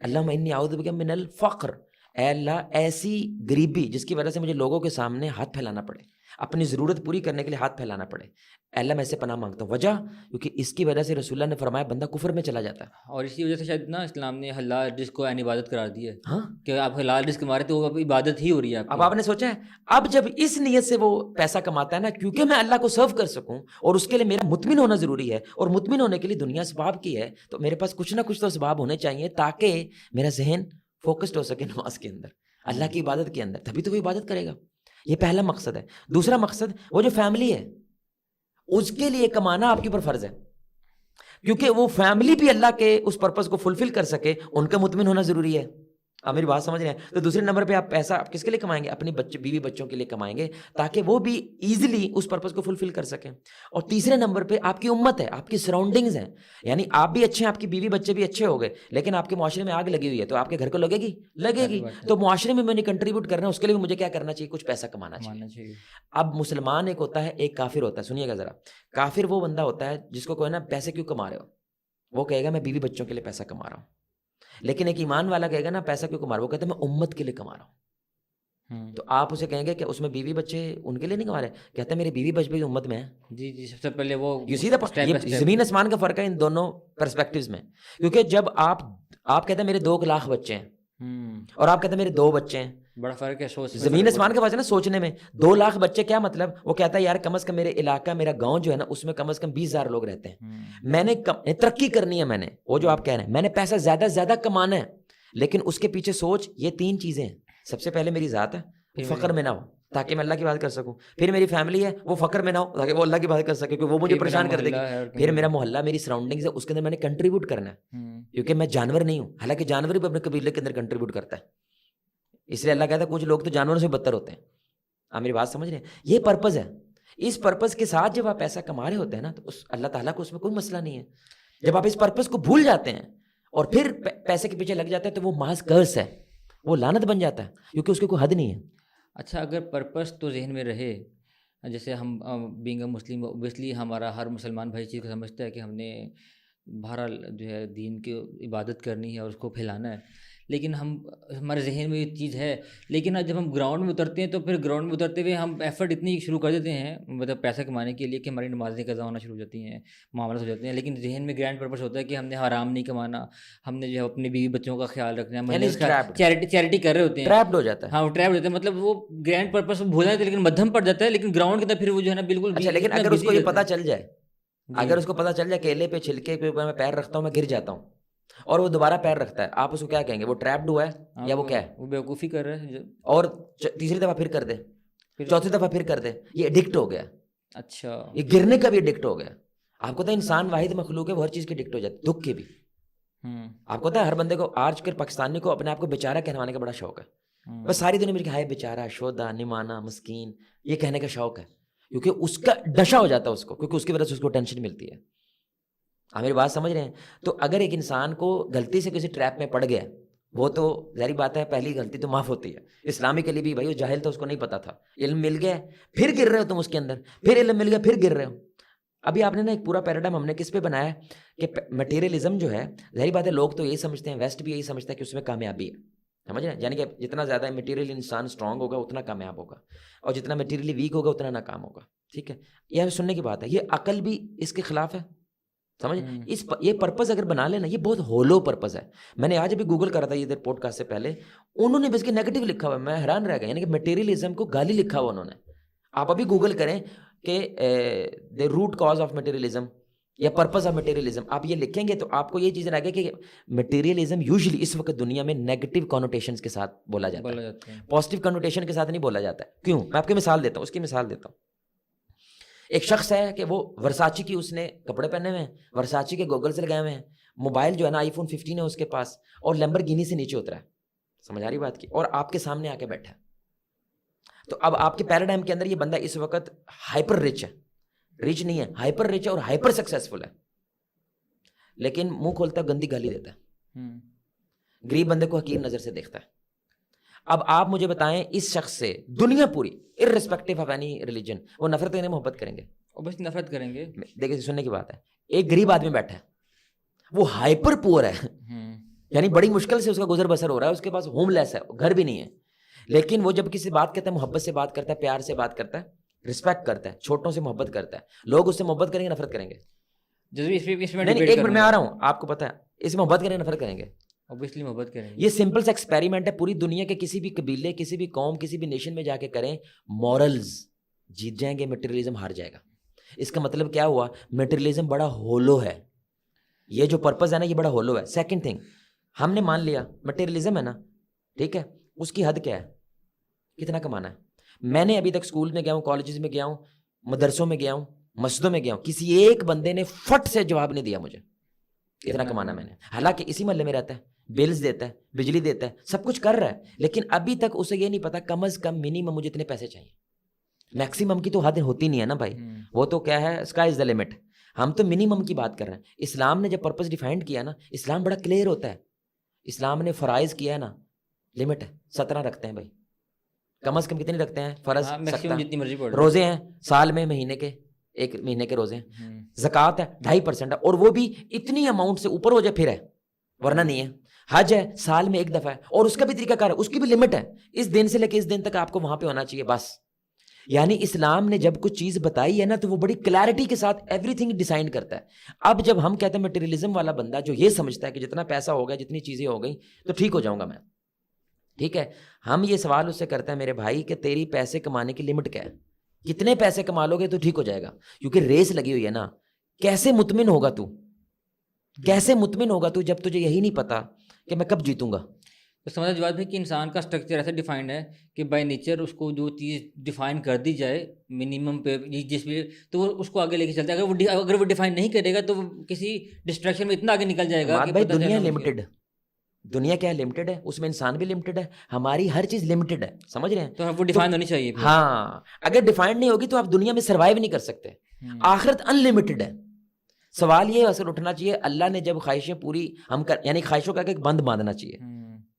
S2: اللہم انی اعوذ بک من الفقر, اے اللہ ایسی غریبی جس کی وجہ سے مجھے لوگوں کے سامنے ہاتھ پھیلانا پڑے, اپنی ضرورت پوری کرنے کے لیے ہاتھ پھیلانا پڑے, اے اللہ میں سے پناہ مانگتا ہوں. وجہ کیونکہ اس کی وجہ سے رسول اللہ نے فرمایا بندہ کفر میں چلا جاتا ہے. اور
S1: اسی وجہ سے شاید نا اسلام نے حلال رزق کو عین عبادت قرار دی ہے. ہاں, کہ آپ حلال رزق کما رہے تو وہ اب عبادت ہی ہو رہی ہے.
S2: اب آپ نے سوچا ہے, اب جب اس نیت سے وہ پیسہ کماتا ہے نا, کیونکہ میں اللہ کو سرو کر سکوں اور اس کے لیے میرا مطمئن ہونا ضروری ہے, اور مطمئن ہونے کے لیے دنیا اسباب کی ہے, تو میرے پاس کچھ نہ کچھ تو اسباب ہونے چاہیے تاکہ میرا ذہن فوکسڈ ہو سکے نماز کے اندر, اللہ کی عبادت کے اندر, تبھی تو وہ عبادت کرے گا. یہ پہلا مقصد ہے. دوسرا مقصد, وہ جو فیملی ہے اس کے لیے کمانا آپ کے اوپر فرض ہے, کیونکہ وہ فیملی بھی اللہ کے اس پرپس کو فلفل کر سکے, ان کا مطمئن ہونا ضروری ہے. آپ میری بات سمجھ رہے ہیں؟ تو دوسرے نمبر پہ آپ پیسہ آپ کس کے لیے کمائیں گے؟ اپنی بیوی بچوں کے لیے کمائیں گے تاکہ وہ بھی ایزیلی اس پرپس کو فلفل کر سکیں. اور تیسرے نمبر پہ آپ کی امت ہے, آپ کی سراؤنڈنگز ہیں, یعنی آپ بھی اچھے ہیں, آپ کی بیوی بچے بھی اچھے ہو گئے, لیکن آپ کے معاشرے میں آگ لگی ہوئی ہے, تو آپ کے گھر کو لگے گی. تو معاشرے میں نے کنٹریبیوٹ کرنا ہے, اس کے لیے مجھے کیا کرنا چاہیے؟ کچھ پیسہ کمانا چاہیے. اب مسلمان ایک ہوتا ہے, ایک کافر ہوتا ہے. سنیے گا ذرا, کافر وہ بندہ ہوتا ہے جس کو کوئی نا پیسے کیوں کما رہے ہو, وہ کہے گا میں بیوی بچوں کے لیے پیسہ کما رہا ہوں. لیکن ایک ایمان والا کہے گا نا پیسہ کیوں کما رہا, وہ کہتا ہے میں امت کے لیے کما رہا ہوں. تو آپ اسے کہیں گے کہ اس میں بیوی بچے ان کے لیے نہیں کما رہے, کہتے ہیں میرے بیوی بچے بھی امت میں ہیں.
S1: جی جی, سب سے پہلے وہ
S2: زمین آسمان کا فرق ہے ان دونوں پرسپیکٹیوز میں. کیونکہ جب آپ کہتے ہیں میرے 2 لاکھ بچے ہیں, اور آپ کہتے ہیں میرے 2 بچے ہیں,
S1: بڑا فرق ہے سوچ،
S2: زمین آسمان کا فرق ہے نا سوچنے میں. 2 لاکھ بچے کیا مطلب, وہ کہتا ہے یار کم از کم میرے علاقہ, میرا گاؤں جو ہے نا اس میں کم از کم 20,000 لوگ رہتے ہیں, میں نے ترقی کرنی ہے, میں نے وہ جو آپ کہہ رہے ہیں میں نے پیسہ زیادہ زیادہ کمانا ہے, لیکن اس کے پیچھے سوچ یہ 3 چیزیں ہیں. سب سے پہلے میری ذات ہے, فقر میں نہ ہو تاکہ میں اللہ کی بات کر سکوں. پھر میری فیملی ہے, وہ فقر میں نہ ہو تاکہ وہ اللہ کی بات کر سکے کیونکہ وہ مجھے پریشان کر دے گی. پھر میرا محلہ, میری سراؤنڈنگز ہے, اس کے اندر میں نے کنٹریبیوٹ کرنا ہے, کیونکہ میں جانور نہیں ہوں, حالانکہ جانور بھی اپنے قبیلے کے اندر کنٹریبیوٹ کرتا ہے. اس لیے اللہ کہتا ہے کچھ لوگ تو جانوروں سے بدتر ہوتے ہیں. آپ میری بات سمجھ رہے ہیں, یہ پرپز ہے. اس پرپز کے ساتھ جب آپ پیسہ کما رہے ہوتے ہیں نا تو اللہ تعالیٰ کو اس میں کوئی مسئلہ نہیں ہے. جب آپ اس پرپز کو بھول جاتے ہیں اور پھر پیسے کے پیچھے لگ جاتے ہیں تو وہ محض کرس ہے, وہ لعنت بن جاتا ہے, کیونکہ اس کی کوئی حد نہیں ہے.
S1: اچھا, اگر پرپس تو ذہن میں رہے, جیسے ہم بینگ اے مسلم اوبیسلی ہمارا ہر مسلمان بھائی چیز کو سمجھتا ہے کہ ہم نے بہرحال جو ہے دین کی عبادت کرنی ہے اور اس کو پھیلانا ہے, لیکن ہمارے ذہن میں یہ چیز ہے, لیکن جب ہم گراؤنڈ میں اترتے ہیں تو پھر گراؤنڈ میں اترتے ہوئے ہم ایفرٹ اتنی شروع کر دیتے ہیں مطلب پیسہ کمانے کے لیے کہ ہماری نمازیں قضا ہونا شروع ہو جاتی ہیں, معاملات ہو جاتے ہیں, لیکن ذہن میں گرینڈ پرپس ہوتا ہے کہ ہم نے حرام نہیں کمانا, ہم نے جو ہے اپنی بیوی بچوں کا خیال رکھنا ہے, چیریٹی کر رہے ہوتے ہیں,
S2: ٹریپڈ ہو جاتا ہے.
S1: ہاں, وہ ٹریپ ہو جاتا ہے, مطلب وہ گرینڈ پرپس بھول جاتے ہیں لیکن مدھم پڑ جاتا ہے, لیکن گراؤنڈ کے اندر پھر وہ جو ہے نا بالکل.
S2: اچھا, لیکن اگر اس کو یہ پتہ چل جائے, اگر اس کو پتہ چل جائے کیلے پہ چھلکے کے اوپر میں پیر رکھتا ہوں میں گر جاتا ہوں, اور وہ دوبارہ پیر رکھتا ہے, آپ اس کو کیا کہیں گے, وہ ٹریپڈ ہوا ہے یا وہ کیا ہے,
S1: وہ بیوقوفی کر رہا ہے,
S2: اور تیسری دفعہ پھر کر دے, چوتھی دفعہ پھر کر دے, یہ ایڈکٹ ہو گیا.
S1: اچھا,
S2: یہ گرنے کا بھی ایڈکٹ ہو گیا. آپ کو پتہ ہے انسان واحد مخلوق ہے, وہ ہر چیز کے ایڈکٹ ہو جاتا ہے, دکھ کے بھی. آپ کو پتہ ہے ہر بندے کو آج کل پاکستانی کو اپنے آپ کو بیچارہ کہلوانے کا بڑا شوق ہے. بس ساری دنیا میں ہائے بیچارہ, شودا, نمانا, مسکین, یہ کہنے کا شوق ہے, کیونکہ اس کا ڈشا ہو جاتا ہے اس کو, کیونکہ اس کی وجہ سے اس کو ٹینشن ملتی ہے. آپ میری بات سمجھ رہے ہیں؟ تو اگر ایک انسان کو غلطی سے کسی ٹریپ میں پڑ گیا, وہ تو ظاہری بات ہے پہلی غلطی تو معاف ہوتی ہے. اسلامی کے لیے بھی بھائی وہ جاہل تھا, اس کو نہیں پتا تھا, علم مل گیا پھر گر رہے ہو تم اس کے اندر, پھر علم مل گیا پھر گر رہے ہو. ابھی آپ نے نا ایک پورا پیراڈائم ہم نے کس پہ بنایا کہ مٹیریلزم جو ہے, ظاہری بات ہے لوگ تو یہی سمجھتے ہیں, ویسٹ بھی یہی سمجھتا ہے کہ اس میں کامیابی ہے, سمجھ رہے ہیں, یعنی کہ جتنا زیادہ مٹیریل انسان اسٹرانگ ہوگا اتنا کامیاب ہوگا, اور جتنا مٹیریلی ویک ہوگا اتنا ناکام ہوگا. ٹھیک ہے, یہ سننے کی بات ہے, یہ عقل بھی اس کے خلاف ہے, سمجھ. یہ پرپز اگر بنا لینا, یہ بہت ہولو پرپز ہے. میں نے آج ابھی گوگل کرا تھا یہ پوڈ کاسٹ سے پہلے, انہوں نے بس کے نیگیٹو لکھا ہوا ہے, میں حیران رہ گیا, یعنی کہ مٹیریلزم کو گالی لکھا ہوا انہوں نے. آپ ابھی گوگل کریں کہ the root cause of materialism یا پرپز آف مٹیریلزم, آپ یہ لکھیں گے تو آپ کو یہ چیزیں لگے کہ مٹیریلزم یوزلی اس وقت دنیا میں نیگیٹو کانوٹیشنز کے ساتھ بولا جاتا ہے, پازیٹیو کانوٹیشن کے ساتھ نہیں بولا جاتا ہے. کیوں؟ میں آپ کی مثال دیتا ہوں, اس کی مثال دیتا ہوں. ایک شخص ہے کہ وہ ورساچی کی اس نے کپڑے پہنے ہوئے ہیں, ورساچی کے گوگلز لگائے ہوئے ہیں, موبائل جو ہے نا آئی فون 15 ہے اس کے پاس, اور لیمبرگینی سے نیچے اترا ہے, سمجھ آ رہی بات کی, اور آپ کے سامنے آ کے بیٹھا ہے. تو اب آپ کے پیراڈائم کے اندر یہ بندہ اس وقت ہائپر رچ ہے, رچ نہیں ہے, ہائپر رچ ہے اور ہائپر سکسیسفل ہے, لیکن منہ کھولتا ہے گندی گالی دیتا ہے, غریب بندے کو حقیر نظر سے دیکھتا ہے. اب آپ مجھے بتائیں اس شخص سے دنیا پوری irrespective of any religion وہ نفرت کریں محبت کریں گے؟
S1: بس نفرت کریں گے.
S2: دیکھیں سننے کی بات ہے, ایک غریب آدمی بیٹھا ہے, وہ ہائپر پور ہے, یعنی بڑی مشکل سے اس کا گزر بسر ہو رہا ہے, اس کے پاس ہوم لیس ہے, گھر بھی نہیں ہے, لیکن وہ جب کسی بات کرتا ہے محبت سے بات کرتا ہے, پیار سے بات کرتا ہے, رسپیکٹ کرتا ہے, چھوٹوں سے محبت کرتا ہے. لوگ اس سے محبت کریں گے نفرت کریں گے؟ ایک منٹ میں آ رہا ہوں, آپ کو پتا ہے اس سے محبت کریں گے نفرت کریں گے؟
S1: اوبویسلی محبت کریں گے.
S2: یہ سمپل سا ایکسپیریمنٹ ہے, پوری دنیا کے کسی بھی قبیلے, کسی بھی قوم, کسی بھی نیشن میں جا کے کریں, مورلز جیت جائیں گے, مٹیریلزم ہار جائے گا. اس کا مطلب کیا ہوا, مٹیریلزم بڑا ہولو ہے, یہ جو پرپز ہے نا یہ بڑا ہولو ہے. سیکنڈ تھنگ, ہم نے مان لیا مٹیریلزم ہے نا, ٹھیک ہے, اس کی حد کیا ہے, کتنا کمانا ہے. میں نے ابھی تک اسکول میں گیا ہوں, کالجز میں گیا ہوں, مدرسوں میں گیا ہوں, مسجدوں میں گیا ہوں, کسی ایک بندے نے فٹ سے جواب نہیں دیا مجھے کتنا کمانا میں نے, حالانکہ اسی محلے میں رہتا ہے, بلز دیتا ہے, بجلی دیتا ہے, سب کچھ کر رہا ہے, لیکن ابھی تک اسے یہ نہیں پتا کم از کم منیمم مجھے اتنے پیسے چاہیے. میکسیمم کی تو حد ہوتی نہیں ہے نا بھائی, وہ تو کیا ہے, اسکائی از دا لمٹ. ہم تو منیمم کی بات کر رہے ہیں. اسلام نے جب پرپز ڈیفائنڈ کیا نا, اسلام بڑا کلیئر ہوتا ہے. اسلام نے فرائض کیا ہے نا, لمٹ ہے 17 رکھتے ہیں بھائی, کم از کم کتنے رکھتے ہیں فرض, روزے ہیں سال میں, مہینے کے, ایک مہینے کے روزے ہیں, زکوٰۃ ہے 2.5% ہے, اور وہ بھی اتنی اماؤنٹ سے اوپر ہو جائے پھر ہے, ورنہ نہیں ہے. حج ہے سال میں ایک دفعہ ہے, اور اس کا بھی طریقہ کار ہے, اس کی بھی لمٹ ہے, اس دن سے لے کے اس دن تک آپ کو وہاں پہ ہونا چاہیے بس. یعنی اسلام نے جب کچھ چیز بتائی ہے نا تو وہ بڑی کلیئرٹی کے ساتھ ایوری تھنگ ڈیسائن کرتا ہے. اب جب ہم کہتے ہیں مٹیریلزم والا بندہ جو یہ سمجھتا ہے کہ جتنا پیسہ ہو گیا, جتنی چیزیں ہو گئی تو ٹھیک ہو جاؤں گا میں, ٹھیک ہے. ہم یہ سوال اس سے کرتے ہیں میرے بھائی کہ تیری پیسے کمانے کی لمٹ کیا ہے, کتنے پیسے کما لو گے تو ٹھیک ہو جائے گا, کیونکہ ریس لگی ہوئی ہے نا. کیسے مطمئن ہوگا تو, کیسے مطمئن ہوگا تو جب تجھے یہی نہیں پتا کہ میں کب جیتوں گا.
S1: تو سمجھا جواب ہے کہ انسان کا اسٹرکچر ایسا ڈیفائنڈ ہے کہ بائی نیچر اس کو جو چیز ڈیفائن کر دی جائے منیمم پہ جس پہ, تو وہ اس کو آگے لے کے چلتا ہے. اگر وہ ڈیفائن نہیں کرے گا تو وہ کسی ڈسٹریکشن میں اتنا آگے نکل جائے گا کہ
S2: بھائی دنیا لمیٹڈ, دنیا کیا ہے لمیٹڈ ہے, اس میں انسان بھی لمیٹڈ ہے, ہماری ہر چیز لمیٹڈ ہے, سمجھ رہے ہیں.
S1: تو وہ ڈیفائن ہونی چاہیے.
S2: ہاں اگر ڈیفائنڈ نہیں ہوگی تو آپ دنیا میں سروائیو نہیں کر سکتے. آخرت ان لمیٹڈ ہے. سوال یہ اثر اٹھنا چاہیے اللہ نے جب خواہشیں پوری ہم کر, یعنی خواہشوں کا ایک بند باندھنا چاہیے.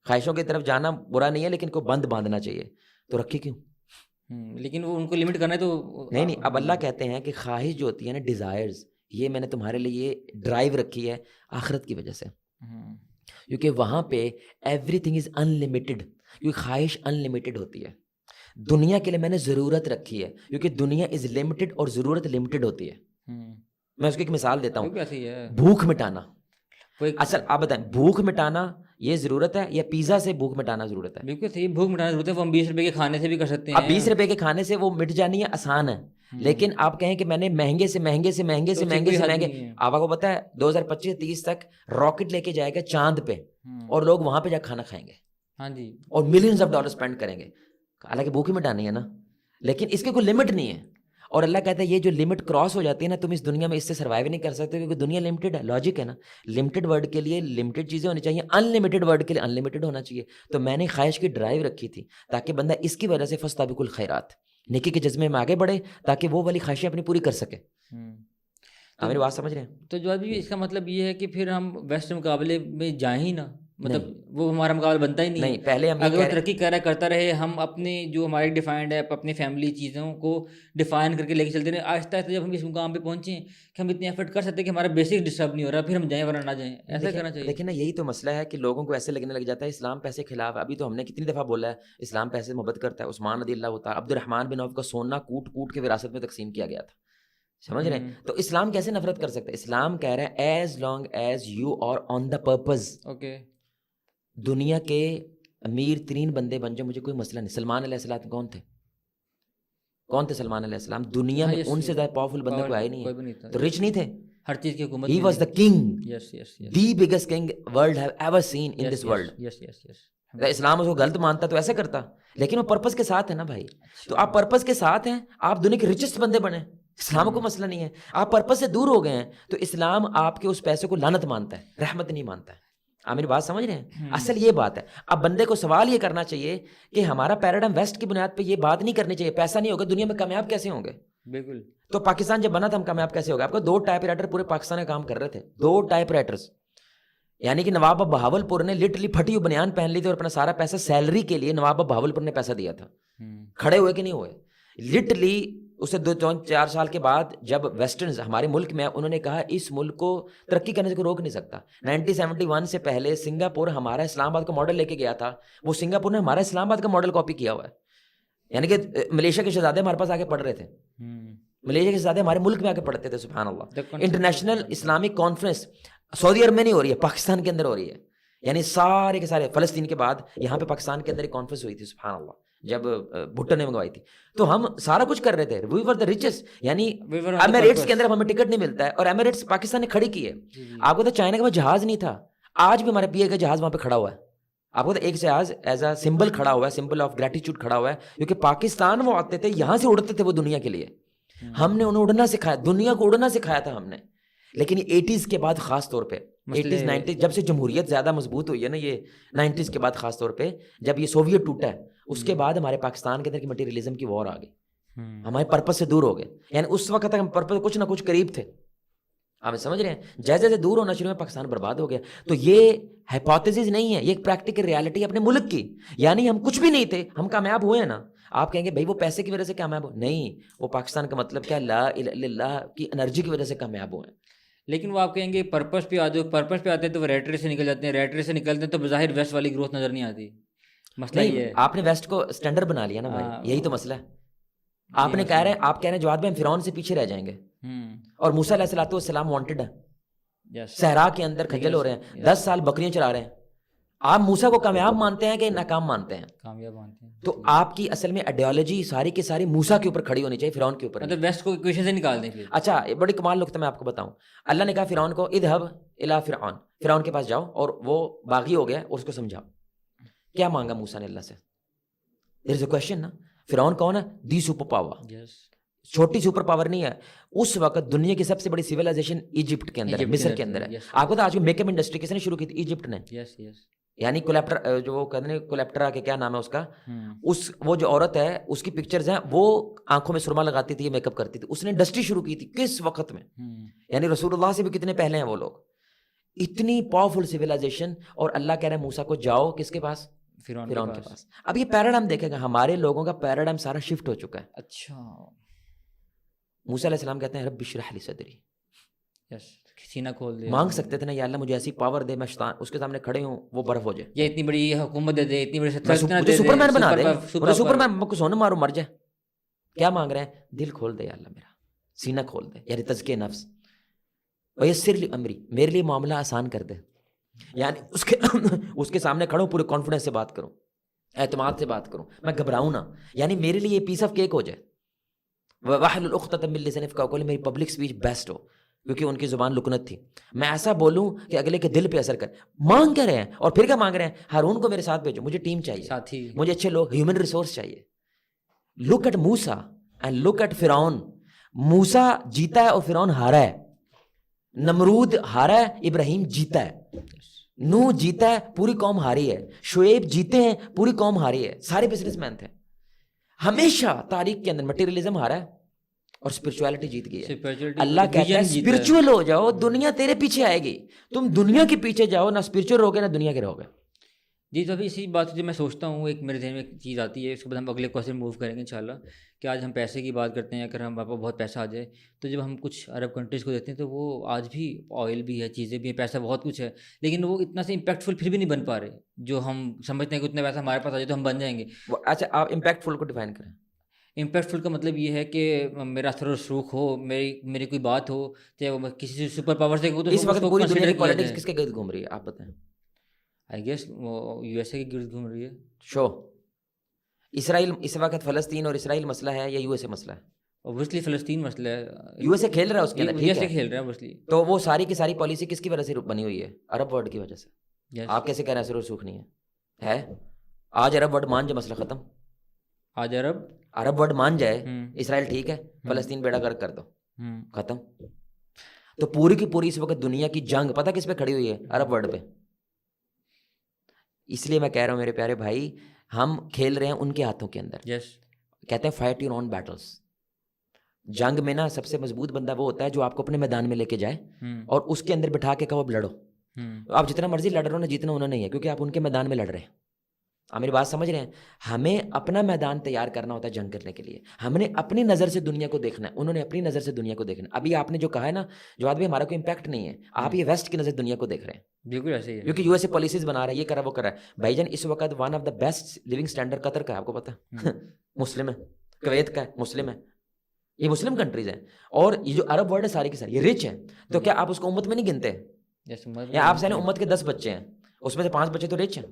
S2: خواہشوں کی طرف جانا برا نہیں ہے لیکن کو بند باندھنا چاہیے. تو رکھے کیوں,
S1: لیکن وہ ان کو لمٹ کرنا ہے تو
S2: نہیں. اب اللہ کہتے ہیں کہ خواہش جو ہوتی ہے نا, ڈیزائرز, یہ میں نے تمہارے لیے ڈرائیو رکھی ہے آخرت کی وجہ سے, کیونکہ وہاں پہ every thing is in limited, کیونکہ خواہش ان لمیٹڈ ہوتی ہے. دنیا کے لیے میں نے ضرورت رکھی ہے کیونکہ دنیا از لمیٹڈ اور ضرورت لمیٹڈ ہوتی ہے. میں اس کی ایک مثال دیتا ہوں, بھوک مٹانا. اصل آپ بتائیں بھوک مٹانا یہ ضرورت ہے یا پیزا سے بھوک مٹانا ضرورت ہے؟
S1: بالکل صحیح, بھوک مٹانا ضرورت ہے. وہ ہم 20 روپے کے کھانے سے بھی کر سکتے ہیں.
S2: اب 20 روپے کے کھانے سے وہ مٹ جانی ہے, آسان ہے. لیکن آپ کہیں کہ میں نے مہنگے سے مہنگے سے مہنگے سے مہنگے سے مہنگے, آپ کو پتا ہے 2025-30 تک راکٹ لے کے جائے گا چاند پہ اور لوگ وہاں پہ جا کھانا کھائیں گے.
S1: ہاں جی, اور
S2: ملینز آف ڈالر اسپینڈ کریں گے. حالانکہ بھوک ہی مٹانی ہے نا, لیکن اس کے کوئی لمٹ نہیں ہے. اور اللہ کہتا ہے یہ جو لمٹ کراس ہو جاتی ہے نا, تم اس دنیا میں اس سے سروائیو نہیں کر سکتے کیونکہ دنیا لمیٹڈ ہے. لاجک ہے نا, لمیٹڈ ورڈ کے لیے لمیٹڈ چیزیں ہونی چاہیے, ان لمیٹڈ ورڈ کے لیے ان لمیٹڈ ہونا چاہیے. تو میں نے خواہش کی ڈرائیو رکھی تھی تاکہ بندہ اس کی وجہ سے فاستبقوا الخیرات, نیکی کے جذبے میں آگے بڑھے تاکہ وہ والی خواہشیں اپنی پوری کر سکے. آپ میری بات سمجھ رہے ہیں؟
S1: تو جو بھی اس کا مطلب یہ ہے کہ پھر ہم ویسٹ مقابلے میں جائیں ہی نا, مطلب وہ ہمارا مقابلہ بنتا ہی نہیں.
S2: پہلے ہم
S1: اگر وہ ترقی کرتا رہے, ہم اپنے جو ہمارے ڈیفائنڈ ہے اپنی فیملی چیزوں کو ڈیفائن کر کے لے کے چلتے رہے, آہستہ آہستہ جب ہم اس مقام پہ پہنچیں کہ ہم اتنے ایفرٹ کر سکتے ہیں کہ ہمارا بیسک ڈسٹرب نہیں ہو رہا, پھر ہم جائیں ورنہ نہ جائیں. ایسا کرنا چاہیے.
S2: لیکن نا یہی تو مسئلہ ہے کہ لوگوں کو ایسے لگنے لگ جاتا ہے اسلام پیسے کے خلاف ہے. ابھی تو ہم نے کتنی دفعہ بولا ہے اسلام پیسے سے محبت کرتا ہے. عثمان رضی اللہ تعالیٰ عبد الرحمن بن عوف کا سونا کوٹ کوٹ کے وراثت میں تقسیم کیا گیا تھا, سمجھ رہے ہیں. تو اسلام کیسے نفرت کر سکتا ہے؟ اسلام کہہ رہا ہے as long as you are on the purpose.
S1: Okay,
S2: دنیا کے امیر ترین بندے بن جائے, مجھے کوئی مسئلہ نہیں. سلمان علیہ السلام کون تھے؟ کون تھے سلمان علیہ السلام؟ دنیا میں ان سے زیادہ پاورفل بندہ کوئی آیا نہیں ہے. تو رچ نہیں تھے,
S1: ہر چیز کی حکومت.
S2: He was the king,
S1: yes yes yes,
S2: the biggest king world have ever seen in this world.
S1: Yes yes yes.
S2: اسلام اس کو غلط مانتا تو ایسا کرتا, لیکن وہ پرپز کے ساتھ ہے نا بھائی. تو آپ پرپز کے ساتھ ہیں, آپ دنیا کے ریچسٹ بندے بنے, اسلام کو مسئلہ نہیں ہے. آپ پرپز سے دور ہو گئے ہیں تو اسلام آپ کے اس پیسے کو لعنت مانتا ہے, رحمت نہیں مانتا ہے. آپ میری بات سمجھ رہے ہیں؟ اصل یہ بات ہے. اب بندے کو سوال یہ کرنا چاہیے کہ ہمارا پیراڈائم ویسٹ کی بنیاد پہ یہ بات نہیں کرنی چاہیے پیسہ نہیں ہوگا دنیا میں کامیاب کیسے ہوں گے.
S1: بالکل.
S2: تو پاکستان جب بنا تھا ہم کامیاب کیسے ہوگا؟ آپ کو 2 ٹائپ رائٹر پورے پاکستان میں کام کر رہے تھے, 2 ٹائپ رائٹرز. یعنی کہ نواب بہاول پور نے لٹرلی پھٹی ہوئی بنیان پہن لی تھی اور اپنا سارا پیسہ سیلری کے لیے نواب بہاول پور نے پیسہ دیا تھا. کھڑے ہوئے کہ نہیں ہوئے؟ لٹرلی اسے 2-4 سال کے بعد جب ویسٹرنز ہمارے ملک میں انہوں نے کہا اس ملک کو ترقی کرنے سے کوئی روک نہیں سکتا. 1971 سے پہلے سنگاپور ہمارا اسلام آباد کا ماڈل لے کے گیا تھا, وہ سنگاپور نے ہمارا اسلام آباد کا ماڈل کاپی کیا ہوا ہے. یعنی کہ ملیشیا کے شہزادے ہمارے پاس آ کے پڑھ رہے تھے, ملیشیا کے شہزادے ہمارے ملک میں آ کے پڑھتے تھے. سبحان اللہ. انٹرنیشنل اسلامک کانفرنس سعودی عرب میں نہیں ہو رہی ہے, پاکستان کے اندر ہو رہی ہے. یعنی سارے کے سارے فلسطین کے بعد یہاں پہ پاکستان کے اندر ایک کانفرنس ہوئی تھی, سبحان اللہ, جب بھٹو نے منگوائی تھی. تو ہم سارا کچھ کر رہے تھے, وی ور دا ریچسٹ. یعنی ایمریٹس کے اندر ہمیں ٹکٹ نہیں ملتا ہے اور ایمریٹس پاکستان نے کھڑی کی ہے. آپ کو تو چائنا کا وہاں جہاز نہیں تھا, آج بھی ہمارے پی اے کا جہاز وہاں پہ کھڑا ہوا ہے. آپ کو تو ایک جہاز ایز اے سمبل کھڑا ہوا ہے, سمبل آف گریٹیچیوڈ کھڑا ہوا ہے, کیونکہ پاکستان وہ آتے تھے یہاں سے اڑتے تھے وہ دنیا کے لیے. ہم نے انہیں اڑنا سکھایا, دنیا کو اڑنا سکھایا تھا ہم نے. لیکن یہ 80s کے بعد خاص طور پہ 80s 90s جب سے جمہوریت زیادہ مضبوط ہوئی ہے نا, یہ 90s کے بعد خاص طور پہ جب یہ سوویت ٹوٹا ہے, اس کے بعد ہمارے پاکستان کے اندر کی مٹیریلزم کی وار آ گئی, ہمارے پرپس سے دور ہو گئے. یعنی اس وقت تک ہم پرپس کچھ نہ کچھ قریب تھے. آپ سمجھ رہے ہیں؟ جیسے جیسے دور ہونا شروع میں پاکستان برباد ہو گیا. تو یہ ہائپوتھیسس نہیں ہے, یہ ایک پریکٹیکل ریالٹی ہے اپنے ملک کی. یعنی ہم کچھ بھی نہیں تھے, ہم کامیاب ہوئے ہیں نا. آپ کہیں گے بھائی وہ پیسے کی وجہ سے کامیاب ہو, نہیں, وہ پاکستان کا مطلب کیا, لا الہ الا اللہ کی انرجی کی وجہ سے کامیاب ہوئے ہیں.
S1: لیکن وہ آپ کہیں گے پرپس پہ آ جاؤ, پرپس پہ آتے ہیں تو وہ ریٹ ریس سے نکل جاتے ہیں, ریٹ ریس سے نکلتے ہیں تو بظاہر ویسٹ والی گروتھ نظر نہیں آتی. مسئلہ یہ ہے
S2: آپ نے ویسٹ کو اسٹینڈرڈ بنا لیا نا بھائی, یہی تو مسئلہ ہے. آپ نے کہہ رہے ہیں, آپ کہہ رہے ہیں جواد بھائی ہم فرعون سے پیچھے رہ جائیں گے, اور موسیٰ علیہ الصلوۃ والسلام وانٹڈ ہے, صحرا کے اندر کھجل ہو رہے ہیں, 10 سال بکریاں چرا رہے ہیں. آپ موسیٰ کو کامیاب مانتے ہیں کہ ناکام مانتے ہیں؟
S1: کامیاب مانتے ہیں.
S2: تو آپ کی اصل میں آئیڈیالوجی ساری کی ساری موسیٰ کے اوپر کھڑی ہونی چاہیے، فرعون کے اوپر نہیں.
S1: مطلب ویسٹ کو ایکویشن سے نکال دیں پھر.
S2: اچھا بڑی کمال نقطہ میں آپ کو بتاؤں. اللہ نے کہا فرعون کو اذهب الی فرعون، فرعون کے پاس جاؤ اور وہ باغی ہو گیا اور اس کو سمجھاؤ. کیا مانگا موسیٰ نے اللہ سے؟ دیر از اے کوشچن نا. فرعون کون ہے؟ دی سپر پاور.
S1: یس.
S2: چھوٹی سپر پاور نہیں ہے. اس وقت دنیا کی سب سے بڑی سیولائزیشن ایجپٹ کے اندر ہے، مصر کے اندر ہے. آپ کو تو آج کی میک اپ انڈسٹری کس نے شروع کی تھی؟ ایجپٹ نے.
S1: یس یس.
S2: یعنی کولیپٹر جو وہ کہتے ہیں کولیپٹرا کے کیا نام ہے اس کا، اس وہ جو عورت ہے اس کی پکچرز ہیں، وہ آنکھوں میں سرما لگاتی تھی، میک اپ کرتی تھی. اس نے انڈسٹری شروع کی تھی کس وقت میں؟ یعنی رسول اللہ سے بھی کتنے پہلے ہیں وہ لوگ. اتنی پاورفل سیولائزیشن. اور اللہ کہہ رہے ہیں موسیٰ کو جاؤ کس کے پاس؟ فرعون کے پاس. اب یہ پیراڈائم دیکھیں گا، ہمارے لوگوں کا پیراڈائم سارا شفٹ ہو چکا ہے.
S1: اچھا.
S2: موسیٰ علیہ السلام کہتے ہیں رب اشرح لی صدری.
S1: یس. سینہ کھول دے.
S2: مانگ سکتے تھے نا یا اللہ مجھے ایسی پاور دے، میں شیطان اس کے سامنے کھڑے ہوں وہ برف ہو جائے.
S1: یہ اتنی بڑی حکومت دے دے، اتنی بڑی
S2: سلطنت دے دے، سپرمین بنا دے. مجھے سپرمین میں کو سونا مارو مر جائے. کیا مانگ رہے ہیں؟ دل کھول دے یا اللہ میرا، سینہ کھول دے، یعنی تزکیہ نفس. ویسر لی امری، میرے لیے معاملہ آسان کر دے. یعنی اس کے سامنے کھڑوں، پورے کانفیڈنس سے بات کروں، اعتماد سے بات کروں، میں گھبراؤں نہ. یعنی میرے لیے یہ پیس آف کیک ہو جائے. واحلل عقدۃ من لسانی یفقهوا قولی، میری پبلک سپیچ بیسٹ ہو کیونکہ ان کی زبان لکنت تھی. میں ایسا بولوں کہ اگلے کے دل پہ اثر کرے. مانگ کیا رہے ہیں؟ اور پھر کیا مانگ رہے ہیں؟ ہارون کو میرے ساتھ بھیجو، مجھے ٹیم چاہیے،
S1: ساتھی،
S2: مجھے اچھے لوگ، ہیومن ریسورس چاہیے. Look at Musa and look at Firaun. Musa جیتا ہے اور فرعون ہارا ہے. نمرود ہارا ہے، ابراہیم جیتا ہے. نوح جیتا ہے، پوری قوم ہاری ہے. شعیب جیتے ہیں، پوری قوم ہاری ہے. سارے بزنس مین تھے. ہمیشہ تاریخ کے اندر مٹیریلزم ہارا ہے اور اسپرچویلٹی جیت گئی ہے. اللہ کہتا ہے اسپرچول ہو جاؤ، دنیا تیرے پیچھے آئے گی. تم دنیا کے پیچھے جاؤ، نہ اسپرچول رہو گے نہ دنیا کے رہو گے.
S1: جی. تو ابھی اسی بات جو میں سوچتا ہوں، ایک میرے ذہن میں ایک چیز آتی ہے، اس کے بعد ہم اگلے کوشچن موو کریں گے انشاءاللہ. کہ آج ہم پیسے کی بات کرتے ہیں، اگر ہم پاس بہت پیسہ آ جائے تو جب ہم کچھ عرب کنٹریز کو دیکھتے ہیں تو وہ آج بھی آئل بھی ہے، چیزیں بھی ہیں، پیسہ بہت کچھ ہے، لیکن وہ اتنا سے امپیکٹفل پھر بھی نہیں بن پا رہے جو ہم سمجھتے ہیں کہ اتنا پیسہ ہمارے پاس آ جائے تو ہم بن جائیں گے.
S2: اچھا آپ امپیکٹفل کو ڈیفائن کریں.
S1: امپیکٹفل کا مطلب یہ ہے کہ میرا اثر و رسوخ ہو، میری کوئی بات ہو، چاہے وہ کسی سپر پاور سے.
S2: اس وقت پوری دنیا کی پالیٹکس کس کے گرد گھوم رہی ہے آپ بتائیں؟
S1: آئی گیس وہ یو ایس اے کے گرد گھوم رہی ہے.
S2: شو اسرائیل اس وقت فلسطین اور اسرائیل مسئلہ ہے یا یو ایس اے مسئلہ ہے؟
S1: اوبویسلی فلسطین مسئلہ ہے.
S2: یو ایس اے کھیل رہا ہے اس کے اندر،
S1: یو ایس اے کھیل رہا ہے اوبویسلی.
S2: تو وہ ساری کی ساری پالیسی کس کی وجہ سے بنی ہوئی ہے؟ عرب ورلڈ کی وجہ سے. آپ کیسے کہہ رہے ہیں اثر و رسوخ نہیں ہے؟ آج عرب ورلڈ مان جائے مسئلہ ختم.
S1: آج عرب
S2: ورلڈ مان جائے اسرائیل ٹھیک ہے، فلسطین بیڑا غرق کر دو، ختم. تو پوری کی پوری اس وقت دنیا کی جنگ پتہ کس پہ کھڑی ہوئی ہے؟ عرب ورلڈ پہ. اس لیے میں کہہ رہا ہوں میرے پیارے بھائی، ہم کھیل رہے ہیں ان کے ہاتھوں کے اندر. کہتے ہیں فائٹ یور اون بیٹلز. جنگ میں نا سب سے مضبوط بندہ وہ ہوتا ہے جو آپ کو اپنے میدان میں لے کے جائے اور اس کے اندر بٹھا کے کہو اب لڑو. آپ جتنا مرضی لڑ رہے ہو نا، جیتنا انہوں نہیں ہے، کیونکہ آپ ان کے میدان میں لڑ رہے ہیں. آپ میری بات سمجھ رہے ہیں؟ ہمیں اپنا میدان تیار کرنا ہوتا ہے جنگ کرنے کے لیے. ہم نے اپنی نظر سے دنیا کو دیکھنا ہے، انہوں نے اپنی نظر سے دنیا کو دیکھنا ہے. ابھی آپ نے جو کہا ہے نا جو آدمی ہمارا کوئی امپیکٹ نہیں ہے، آپ یہ ویسٹ کی نظر دنیا کو دیکھ رہے ہیں.
S1: بالکل ایسے ہی ہے،
S2: کیونکہ یو ایس اے پالیسیز بنا رہا ہے، یہ کرا وہ کر رہا ہے. بھائی جان اس وقت one of the best living standard Qatar کا ہے، آپ کو پتا ہے؟ مسلم ہے. کویت کا ہے، مسلم ہے. یہ مسلم کنٹریز ہیں. اور یہ جو عرب ورلڈ ہے ساری کی ساری یہ رچ ہیں. تو کیا آپ اس کو امت میں نہیں گنتے؟ یا آپ سے امت کے 10 بچے ہیں، اس میں سے 5 بچے تو رچ ہیں.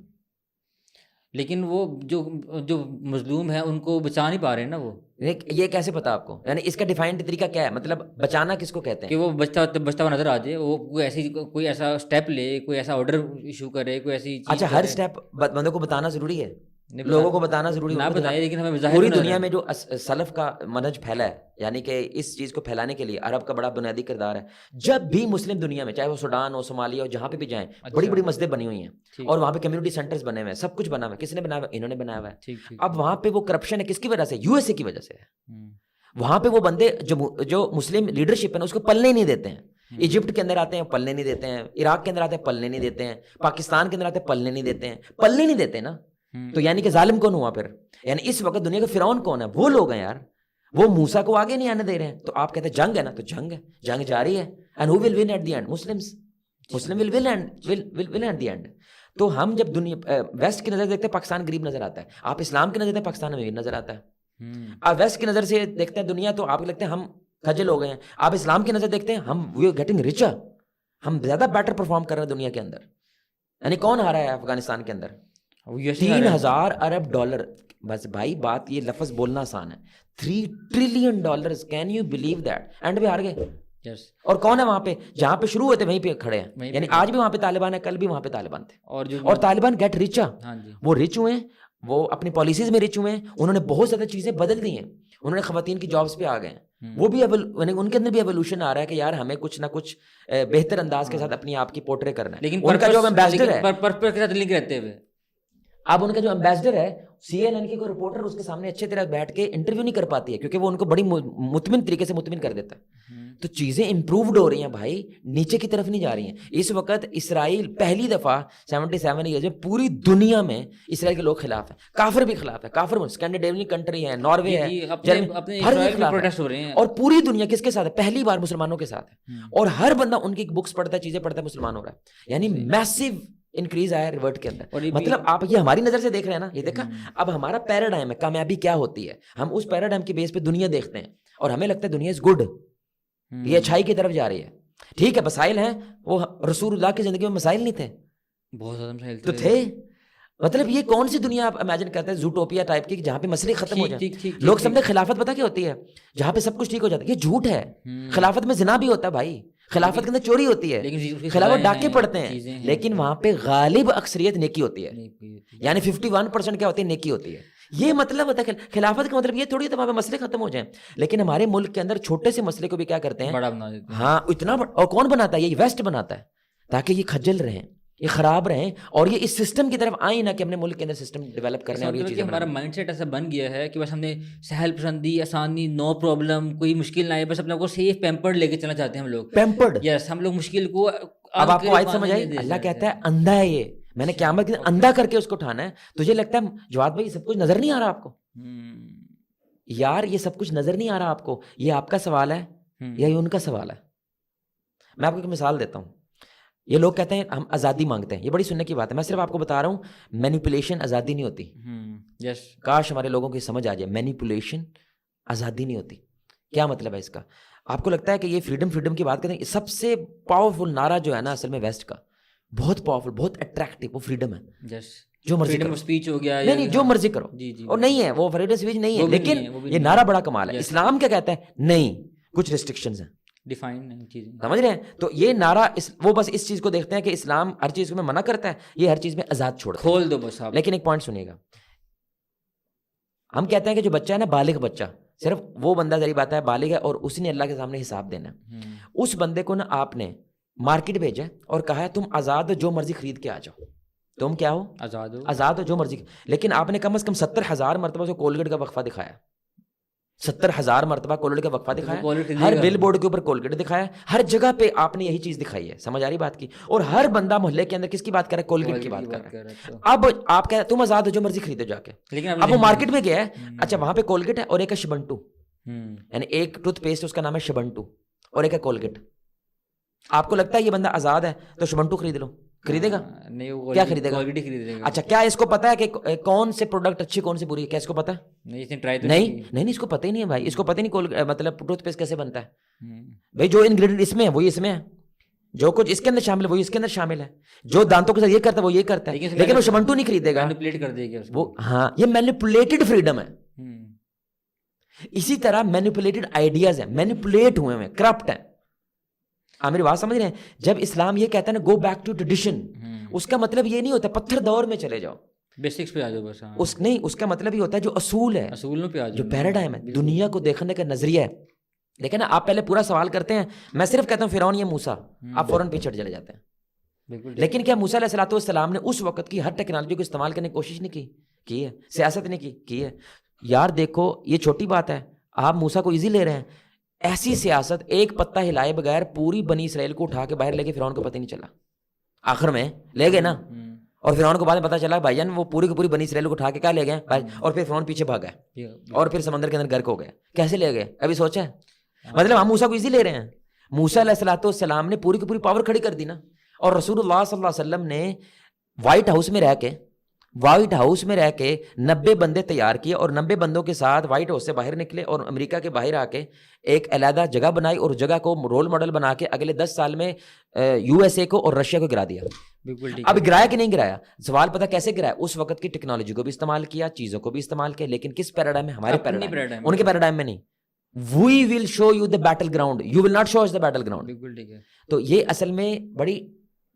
S1: لیکن وہ جو مظلوم ہیں ان کو بچا نہیں پا رہے ہیں نا. وہ
S2: یہ کیسے پتا آپ کو؟ یعنی اس کا ڈیفائنڈ طریقہ کیا ہے؟ مطلب بچانا کس کو کہتے ہیں؟
S1: کہ وہ بچتا ہوا نظر آ جائے، وہ کوئی ایسا اسٹیپ لے، کوئی ایسا آرڈر ایشو کرے، کوئی ایسی چیز.
S2: اچھا ہر اسٹیپ بندوں کو بتانا ضروری ہے، لوگوں کو بتانا ضروری
S1: نہ بتائے، لیکن ہمیں
S2: پوری دنیا میں جو سلف کا منہج پھیلا ہے، یعنی کہ اس چیز کو پھیلانے کے لیے عرب کا بڑا بنیادی کردار ہے. جب بھی مسلم دنیا میں چاہے وہ سوڈان ہو، صومالیہ ہو، جہاں پہ بھی جائیں، بڑی بڑی مسجدیں بنی ہوئی ہیں اور وہاں پہ کمیونٹی سینٹرز بنے ہوئے ہیں، سب کچھ بنا ہوا ہے. کس نے بنایا ہوا ہے؟ انہوں نے بنایا ہوا ہے. اب وہاں پہ وہ کرپشن ہے کس کی وجہ سے؟ یو ایس اے کی وجہ سے ہے. وہاں پہ وہ بندے جو مسلم لیڈرشپ ہے نا اس کو پلنے نہیں دیتے ہیں. ایجپٹ کے اندر آتے ہیں پلنے نہیں دیتے ہیں، عراق کے اندر آتے ہیں پلنے نہیں دیتے ہیں، پاکستان کے اندر آتے ہیں پلنے نہیں دیتے ہیں. پلنے نہیں دیتے نا، تو یعنی کہ ظالم کون ہوا پھر؟ یعنی اس وقت دنیا کا فرعون کون ہے؟ وہ لوگ ہیں یار. وہ موسیٰ کو آگے نہیں آنے دے رہے ہیں. تو آپ کہتے ہیں جنگ ہے نا، تو جنگ ہے، جنگ جاری ہے. And who will win at the end? Muslim will win at the end. تو ہم جب دنیا ویسٹ کی نظر دیکھتے ہیں پاکستان غریب نظر آتا ہے، آپ اسلام کی نظر دیکھتے ہیں پاکستان امیر نظر آتا ہے. آپ ویسٹ کی نظر سے دیکھتے ہیں دنیا تو آپ کو لگتے ہیں ہم خجل ہو گئے ہیں. آپ اسلام کی نظر دیکھتے ہیں ہم وی آر گیٹنگ ریچر، ہم زیادہ بیٹر پرفارم کر رہے ہیں دنیا کے اندر. یعنی کون ہارا ہے افغانستان کے اندر؟ 3000 ارب ڈالر. بس بھائی بات یہ لفظ بولنا آسان ہے, $3 trillion. Can you believe that? And پہ ہار گئے. اور کون ہے وہاں پہ؟ جہاں پہ شروع ہوئے تھے وہیں پہ کھڑے ہیں. یعنی آج بھی وہاں پہ طالبان ہے, کل بھی وہاں پہ طالبان تھے. اور طالبان گیٹ رچ, وہ رچ ہوئے ہیں, وہ اپنی پالیسیز میں رچ ہوئے ہیں, انہوں نے بہت زیادہ چیزیں بدل دی ہیں, انہوں نے خواتین کی جابس پہ آ گئے ہیں. وہ بھی ان کے اندر بھی ایوولوشن آ رہا ہے کہ یار ہمیں کچھ نہ کچھ بہتر انداز کے ساتھ اپنی آپ کی پورٹرے کرنا ہے.
S1: لیکن
S2: ان کا جو ایمبیسڈر ہے,
S1: پرپس کے ساتھ لنک رہتے ہوئے,
S2: اب ان کا جو ایمبیسڈر ہے CNN کی کوئی رپورٹر اس کے سامنے اچھے طرح بیٹھ کے انٹرویو نہیں کر پاتی ہے, کیونکہ وہ ان کو بڑی مطمئن طریقے سے مطمئن کر دیتا ہے. تو چیزیں امپرووڈ ہو رہی ہیں بھائی, نیچے کی طرف نہیں جا رہی ہیں. اس وقت اسرائیل پہلی دفعہ 77 ایئرز میں پوری دنیا میں اسرائیل کے لوگ خلاف ہیں, کافر بھی خلاف ہے, کافر اسکینڈینیوین کنٹری ہے, ناروے ہے, اور پوری دنیا کس کے ساتھ ہے؟ پہلی بار مسلمانوں کے ساتھ ہے. اور ہر بندہ ان کی بکس پڑھتا ہے, چیزیں پڑھتا ہے, مسلمان ہو رہا ہے. یعنی میسو انکریز آیا ریورٹ کے اندر. مطلب آپ یہ ہماری نظر سے دیکھ رہے ہیں نا, یہ دیکھا اب ہمارا پیراڈائم ہے کامیابی کیا ہوتی ہے, ہم اس پیراڈائم کے بیس پہ دنیا دیکھتے ہیں اور ہمیں لگتا ہے دنیا از گڈ, یہ اچھائی کی طرف جا رہی ہے. ٹھیک ہے مسائل ہیں, وہ رسول اللہ کی زندگی میں مسائل نہیں تھے,
S1: بہت زیادہ مسائل
S2: تو تھے. مطلب یہ کون سی دنیا آپ امیجن کرتے ہیں زوٹوپیا ٹائپ کی, جہاں پہ مسئلے ختم ہو جائیں. لوگ سمجھتے خلافت پتہ کیا ہوتی ہے, جہاں پہ سب کچھ ٹھیک ہو جاتا ہے. یہ جھوٹ ہے. خلافت میں زنا بھی ہوتا ہے بھائی, خلافت کے اندر چوری ہوتی ہے, خلافت ڈاکے پڑتے ہیں, لیکن وہاں پہ غالب اکثریت نیکی ہوتی ہے. یعنی 51% کیا ہوتی ہے؟ نیکی ہوتی ہے. یہ مطلب ہوتا ہے خلافت کا مطلب یہ تھوڑی ہے وہاں پہ مسئلے ختم ہو جائیں. لیکن ہمارے ملک کے اندر چھوٹے سے مسئلے کو بھی کیا کرتے ہیں؟
S1: بڑا بنا دیتے ہیں.
S2: ہاں اتنا بڑا. اور کون بناتا ہے؟ یہ ویسٹ بناتا ہے, تاکہ یہ کھجل رہیں, یہ خراب رہیں, اور یہ اس سسٹم کی طرف آئیں نہ کہ اپنے ملک کے اندر سسٹم ڈیولپ کرنے. اور یہ چیزیں
S1: ہمارا مائنڈ سیٹ ایسا بن گیا ہے کہ بس ہم نے سہل پسندی, آسانی, نو پرابلم, کوئی مشکل نہ آئے, بس اپنے کو سیف پیمپرڈ لے کے چلنا چاہتے ہیں ہم لوگ.
S2: پیمپرڈ,
S1: یس, ہم لوگ مشکل کو.
S2: اب آپ کو آیت سمجھ آئی؟ اللہ کہتا ہے اندھا ہے یہ, میں نے قیامت کے دن اندھا کر کے اس کو اٹھانا ہے. تجھے لگتا ہے جواد بھائی سب کچھ نظر نہیں آ رہا آپ کو؟ یار یہ سب کچھ نظر نہیں آ رہا آپ کو, یہ آپ کا سوال ہے یا یہ ان کا سوال ہے؟ میں آپ کو ایک مثال دیتا ہوں. یہ لوگ کہتے ہیں ہم آزادی مانگتے ہیں, یہ بڑی سننے کی بات ہے. میں صرف آپ کو بتا رہا ہوں مینیپولیشن آزادی نہیں ہوتی. کاش ہمارے لوگوں کو سمجھ آ جائے, مینیپولیشن آزادی نہیں ہوتی. کیا مطلب ہے اس کا؟ آپ کو لگتا ہے کہ یہ فریڈم کی بات کرتے ہیں, سب سے پاورفل نعرہ جو ہے نا اصل میں ویسٹ کا, بہت پاورفل, بہت اٹریکٹیو, وہ فریڈم ہے. جو مرضی کرو,
S1: اسپیچ ہو گیا,
S2: نہیں جو مرضی کرو, اور نہیں ہے وہ فریڈم اسپیچ نہیں ہے, لیکن یہ نعرہ بڑا کمال ہے. اسلام کیا کہتا ہے؟ نہیں, کچھ ریسٹرکشنز ہیں,
S1: ڈیفائن چیزیں
S2: سمجھ رہے ہیں. تو یہ نعرہ وہ بس اس چیز کو دیکھتے ہیں کہ اسلام ہر چیز میں منع کرتا ہے, یہ ہر چیز میں آزاد چھوڑ
S1: کھول دو بس.
S2: لیکن ایک پوائنٹ سنیے گا, ہم کہتے ہیں کہ جو بچہ ہے نا, بالغ بچہ, صرف وہ بندہ ذریعہ بات ہے بالغ ہے اور اس نے اللہ کے سامنے حساب دینا ہے. اس بندے کو نا آپ نے مارکیٹ بھیجا اور کہا ہے تم آزاد جو مرضی خرید کے آ جاؤ, تم کیا ہو؟ آزاد ہو جو مرضی. لیکن آپ نے کم از کم 70,000 مرتبہ سے کولگیٹ کا وقفہ دکھایا, 70,000 مرتبہ کولگیٹ کا وقفہ دکھایا, ہر بل بورڈ کے اوپر کولگیٹ دکھایا, ہر جگہ پہ آپ نے یہی چیز دکھائی ہے. سمجھ آ رہی بات کی؟ اور ہر بندہ محلے کے اندر کس کی بات کر رہا ہے؟ کولگیٹ کی بات کر رہا ہے. اب آپ کہہ رہے تم آزاد ہو جو مرضی خریدو جا کے. اب وہ مارکیٹ میں گیا ہے, اچھا وہاں پہ کولگیٹ ہے اور ایک ہے شبنٹو, یعنی ایک ٹوتھ پیسٹ اس کا نام ہے شبنٹو اور ایک ہے کولگیٹ. آپ کو لگتا ہے یہ بندہ آزاد ہے تو شبنٹو خرید لو, خریدے گا؟ کیا خریدے گا؟ اچھا کیا اس کو پتا ہے کہ کون سے پروڈکٹ اچھی کون سے بری ہے؟ کیا اس کو پتا ہے؟ نہیں, اس کو پتہ ہی نہیں ہے بھائی. اس کو پتہ نہیں مطلب ٹوتھ پیسٹ کیسے بنتا ہے. بھائی جو انگریڈینٹ اس میں ہے وہی اس میں ہے, جو کچھ اس کے اندر شامل ہے وہی اس کے اندر شامل ہے, جو دانتوں کے ساتھ یہ کرتا ہے وہ یہ کرتا ہے, لیکن وہ شبنٹو نہیں خریدے گا. وہ ہاں, یہ مینیپولیٹڈ فریڈم ہے. اسی طرح مینیپولیٹڈ آئیڈیاز ہیں, مینیپولیٹ ہوئے ہیں, کرپٹ ہیں. آپ میری بات سمجھ رہے ہیں؟ جب اسلام یہ کہتا ہے نا گو بیک ٹو ٹریڈیشن, اس کا مطلب یہ نہیں ہوتا پتھر دور میں چلے جاؤ,
S1: بیسکس پہ آ جاؤ بس.
S2: اس نہیں, اس کا مطلب یہ ہوتا ہے جو اصول ہے,
S1: اصولوں پہ آ جاؤ,
S2: جو پیراڈائم ہے, دنیا کو دیکھنے کا نظریہ ہے. لیکن نا آپ پہلے پورا سوال کرتے ہیں, میں صرف کہتا ہوں فرعون یا موسیٰ, آپ فوراً پیچھے چلے جاتے ہیں. لیکن کیا موسیٰ علیہ الصلوۃ والسلام نے اس وقت کی ہر ٹیکنالوجی کو استعمال کرنے کی کوشش نہیں کی ہے؟ سیاست نے کی ہے. یار دیکھو یہ چھوٹی بات ہے, آپ موسیٰ کو ایزی لے رہے ہیں. ایسی سیاست ایک پتہ ہلائے بغیر پوری بنی اسرائیل کو اٹھا کے باہر لے کے فرعون کو پتہ نہیں چلا. آخر میں لے گئے نا, اور فرعون کو بعد میں پتہ چلا بھائی جان وہ پوری کی پوری بنی اسرائیل کو اٹھا کے کیا لے گئے, اور پھر فرعون پیچھے بھاگ گئے اور پھر سمندر کے اندر غرق ہو گئے. کیسے لے گئے کبھی سوچا ہے؟ مطلب ہم موسیٰ کو ایزی لے رہے ہیں. موسیٰ علیہ الصلوۃ والسلام نے پوری کی پوری پاور کھڑی کر دی نا, اور رسول اللہ صلی اللہ علیہ وسلم نے وائٹ ہاؤس میں رہ کے وائٹ ہاؤس میں رہ کے 90 بندے تیار کیے اور 90 بندوں کے ساتھ وائٹ ہاؤس سے باہر نکلے اور امریکہ کے باہر آ کے ایک علیحدہ جگہ بنائی اور جگہ کو رول ماڈل بنا کے اگلے 10 سال میں یو ایس اے کو اور رشیا کو گرا دیا. اب گرایا کہ نہیں گرایا؟ سوال پتہ کیسے گرایا؟ اس وقت کی ٹیکنالوجی کو بھی استعمال کیا, چیزوں کو بھی استعمال کیا, لیکن کس پیراڈائم میں؟ ہمارے پیراڈائم, ان کے پیراڈائم میں نہیں. We will show you the battleground, you will not show us the battleground.
S1: بالکل ٹھیک ہے.
S2: تو یہ اصل میں بڑی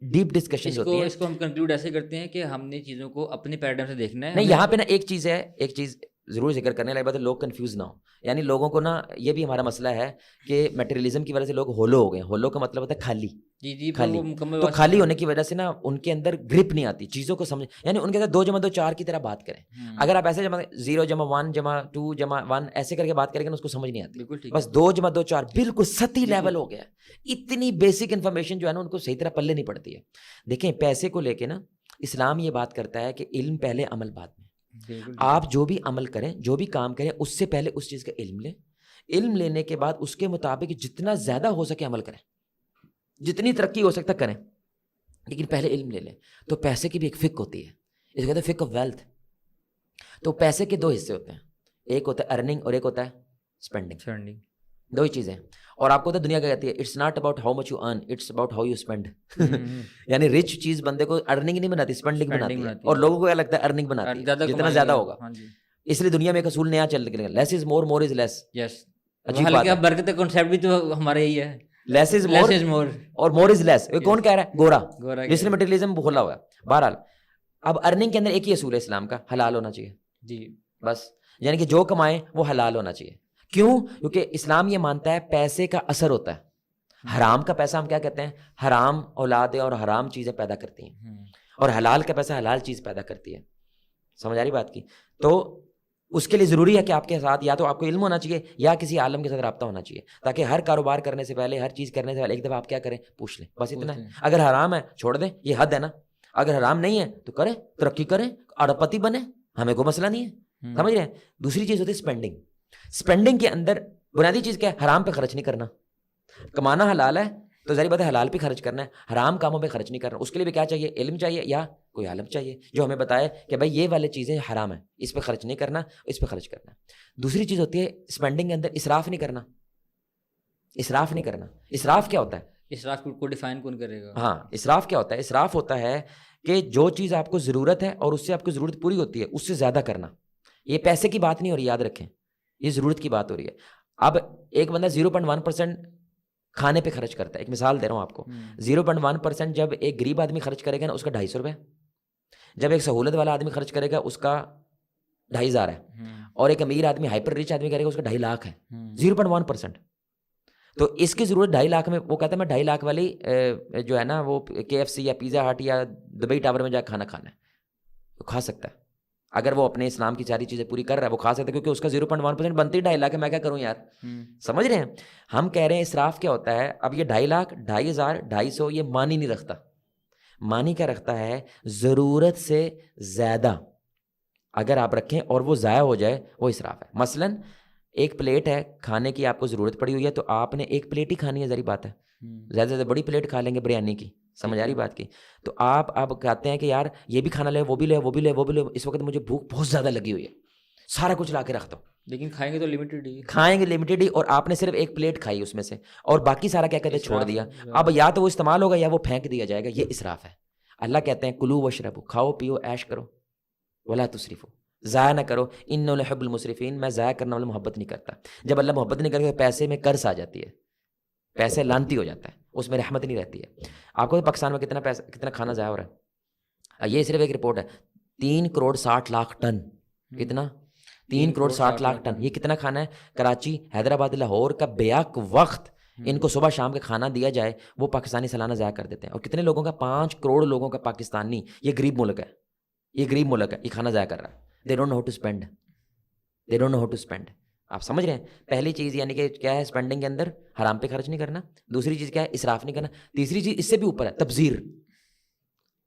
S2: ڈیپ ڈسکشن ہوتی ہیں.
S1: اس کو ہم کنکلوڈ ایسے کرتے ہیں کہ ہم نے چیزوں کو اپنے پیراڈائم سے دیکھنا ہے.
S2: نہیں, یہاں پہ نا ایک چیز ضرور ذکر کرنے لائق بات ہے, لوگ کنفیوز نہ ہو. یعنی لوگوں کو نا یہ بھی ہمارا مسئلہ ہے کہ میٹریلزم کی وجہ سے لوگ ہولو ہو گئے. ہولو کا مطلب ہوتا ہے خالی.
S1: جی
S2: خالی. تو خالی ہونے کی وجہ سے نا ان کے اندر گرپ نہیں آتی چیزوں کو سمجھ. یعنی ان کے اندر 2 + 2 4 کی طرح بات کریں. اگر آپ ایسے 0 + 1 + 2 + 1 ایسے کر کے بات کریں گے اس کو سمجھ نہیں آتی. بس 2 + 2 4 بالکل سطحی لیول ہو گیا. اتنی بیسک انفارمیشن جو ہے نا ان کو صحیح طرح پلے نہیں پڑتی ہے. دیکھیں پیسے کو لے کے نا اسلام یہ بات کرتا ہے کہ علم پہلے عمل بعد میں. آپ جو بھی عمل کریں, جو بھی کام کریں, اس سے پہلے اس چیز کا علم لیں. علم لینے کے بعد اس کے مطابق جتنا زیادہ ہو سکے عمل کریں, جتنی ترقی ہو سکتا کریں, لیکن پہلے علم لے لیں. تو پیسے کی بھی ایک فک ہوتی ہے, اس کو کہتے ہیں فک آف ویلتھ. تو پیسے کے 2 حصے ہوتے ہیں, ایک ہوتا ہے ارننگ اور ایک ہوتا ہے اسپینڈنگ. 2 ہی چیزیں. اور آپ کو تو دنیا کیا کہتی ہے, it's not about how much you earn, it's about how you spend. یعنی رچ چیز بندے کو ارننگ نہیں بناتی, اسپینڈنگ بناتی ہے. اور لوگوں کو کیا لگتا ہے ارننگ بناتی ہے, جتنا زیادہ ہوگا. اس لیے دنیا میں ایک اصول نیا چل نکلے گا, لیس از مور, مور از لیس. عجیب بات ہے,
S1: برکت کا کنسیپٹ بھی تو ہمارا یہی ہے,
S2: لیس از مور اور مور از لیس. کون کہہ رہا ہے؟ گورا, جس نے مٹیریلزم کھولا ہوا ہے. بہرحال اب ارننگ کے اندر ایک ہی اصول ہے اسلام کا, حلال ہونا چاہیے. جی بس, یعنی کہ جو کمائیں وہ حلال ہونا چاہیے. کیوں؟ کیونکہ اسلام یہ مانتا ہے پیسے کا اثر ہوتا ہے. حرام کا پیسہ ہم کیا کہتے ہیں؟ حرام اولادیں اور حرام چیزیں پیدا کرتی ہیں, اور حلال کا پیسہ حلال چیز پیدا کرتی ہے. سمجھ آ رہی بات کی؟ تو اس کے لیے ضروری ہے کہ آپ کے ساتھ یا تو آپ کو علم ہونا چاہیے یا کسی عالم کے ساتھ رابطہ ہونا چاہیے, تاکہ ہر کاروبار کرنے سے پہلے, ہر چیز کرنے سے پہلے ایک دفعہ آپ کیا کریں, پوچھ لیں. بس اتنا ہے. اگر حرام ہے چھوڑ دیں, یہ حد ہے نا. اگر حرام نہیں ہے تو کریں, ترقی کریں, اڑپتی بنیں, ہمیں کوئی مسئلہ نہیں ہے. سمجھ رہے ہیں؟ دوسری چیز ہوتی ہے اسپینڈنگ. اسپینڈنگ کے اندر بنیادی چیز کیا ہے؟ حرام پہ خرچ نہیں کرنا. کمانا حلال ہے تو ظاہر بات ہے حلال پہ خرچ کرنا ہے, حرام کاموں پہ خرچ نہیں کرنا. اس کے لیے بھی کیا چاہیے؟ علم چاہیے یا کوئی عالم چاہیے جو ہمیں بتائے کہ بھائی یہ والی چیزیں حرام ہیں, اس پہ خرچ نہیں کرنا, اس پہ خرچ کرنا. دوسری چیز ہوتی ہے اسپینڈنگ کے اندر اسراف نہیں کرنا. اسراف نہیں کرنا. اسراف کیا ہوتا ہے؟
S1: اسراف کو ڈیفائن کون کرے گا؟
S2: ہاں, اسراف کیا ہوتا ہے؟ اسراف ہوتا ہے کہ جو چیز آپ کو ضرورت ہے اور اس سے آپ کی ضرورت پوری ہوتی ہے اس سے زیادہ کرنا. یہ پیسے کی بات نہیں ہو رہی, یاد رکھیں, یہ ضرورت کی بات ہو رہی ہے. اب ایک بندہ 0.1% کھانے پہ خرچ کرتا ہے. ایک مثال دے رہا ہوں آپ کو. 0.1% جب ایک غریب آدمی خرچ کرے گا نا اس کا 250 روپے, جب ایک سہولت والا آدمی خرچ کرے گا اس کا 2,500 ہے, اور ایک امیر آدمی ہائپر ریچ آدمی کرے گا اس کا 2.5 لاکھ ہے. 0.1%. تو اس کی ضرورت 2.5 لاکھ میں, وہ کہتا ہے میں 2.5 لاکھ والی جو ہے نا وہ KFC یا پیزا ہٹ یا دبئی ٹاور میں جا کھانا کھانا ہے, وہ کھا سکتا ہے. اگر وہ اپنے اسلام کی ساری چیزیں پوری کر رہا ہے وہ کھا سکتا ہے, کیونکہ اس کا 0.1% بنتی 2.5 لاکھ ہے. میں کیا کروں یار؟ سمجھ رہے ہیں؟ ہم کہہ رہے ہیں اسراف کیا ہوتا ہے. اب یہ 2.5 لاکھ, 2,500, 250 یہ معنی نہیں رکھتا. معنی کیا رکھتا ہے؟ ضرورت سے زیادہ اگر آپ رکھیں اور وہ ضائع ہو جائے وہ اسراف ہے. مثلاً ایک پلیٹ ہے کھانے کی, آپ کو ضرورت پڑی ہوئی ہے تو آپ نے ایک پلیٹ ہی کھانی ہے, ذری بات ہے. زیادہ سے زیادہ بڑی پلیٹ کھا لیں گے بریانی کی, سمجھ آ رہی بات کی. تو آپ کہتے ہیں کہ یار یہ بھی کھانا لے, وہ بھی لے, وہ بھی لے, وہ بھی لے, اس وقت مجھے بھوک بہت زیادہ لگی ہوئی ہے, سارا کچھ لا کے رکھتا ہوں.
S1: لیکن کھائیں گے تو لمیٹڈ ہی,
S2: کھائیں گے لمیٹڈ ہی, اور آپ نے صرف ایک پلیٹ کھائی اس میں سے اور باقی سارا کیا کہتے ہیں چھوڑ دیا. اب یا تو وہ استعمال ہوگا یا وہ پھینک دیا جائے گا. یہ اسراف ہے. اللہ کہتے ہیں کلو واشربو, کھاؤ پیو عیش کرو, ولا تسرفو, ضائع نہ کرو, انہ لحب المسرفین, میں ضائع کرنے والا محبت نہیں کرتا. جب اللہ محبت نہیں کرے پیسے میں قرض آ جاتی ہے, پیسے لانتی ہو جاتا ہے, اس میں رحمت نہیں رہتی ہے. آپ کو پاکستان میں کتنا پیسہ, کتنا کھانا ضائع ہو رہا ہے. یہ صرف ایک رپورٹ ہے, 3.60 کروڑ ٹن. کتنا؟ 3 کروڑ 60 لاکھ ٹن. یہ کتنا کھانا ہے؟ کراچی, حیدرآباد, لاہور کا بیک وقت ان کو صبح شام کا کھانا دیا جائے وہ پاکستانی سالانہ ضائع کر دیتے ہیں. اور کتنے لوگوں کا؟ 5 کروڑ لوگوں کا پاکستانی, یہ غریب ملک ہے, یہ غریب ملک ہے, یہ کھانا ضائع کر رہا ہے. They don't know how to spend, they don't know how to spend. آپ سمجھ رہے ہیں؟ پہلی چیز یعنی کہ کیا ہے اسپینڈنگ کے اندر؟ حرام پہ خرچ نہیں کرنا. دوسری چیز کیا ہے؟ اسراف نہیں کرنا. تیسری چیز اس سے بھی اوپر ہے, تبذیر.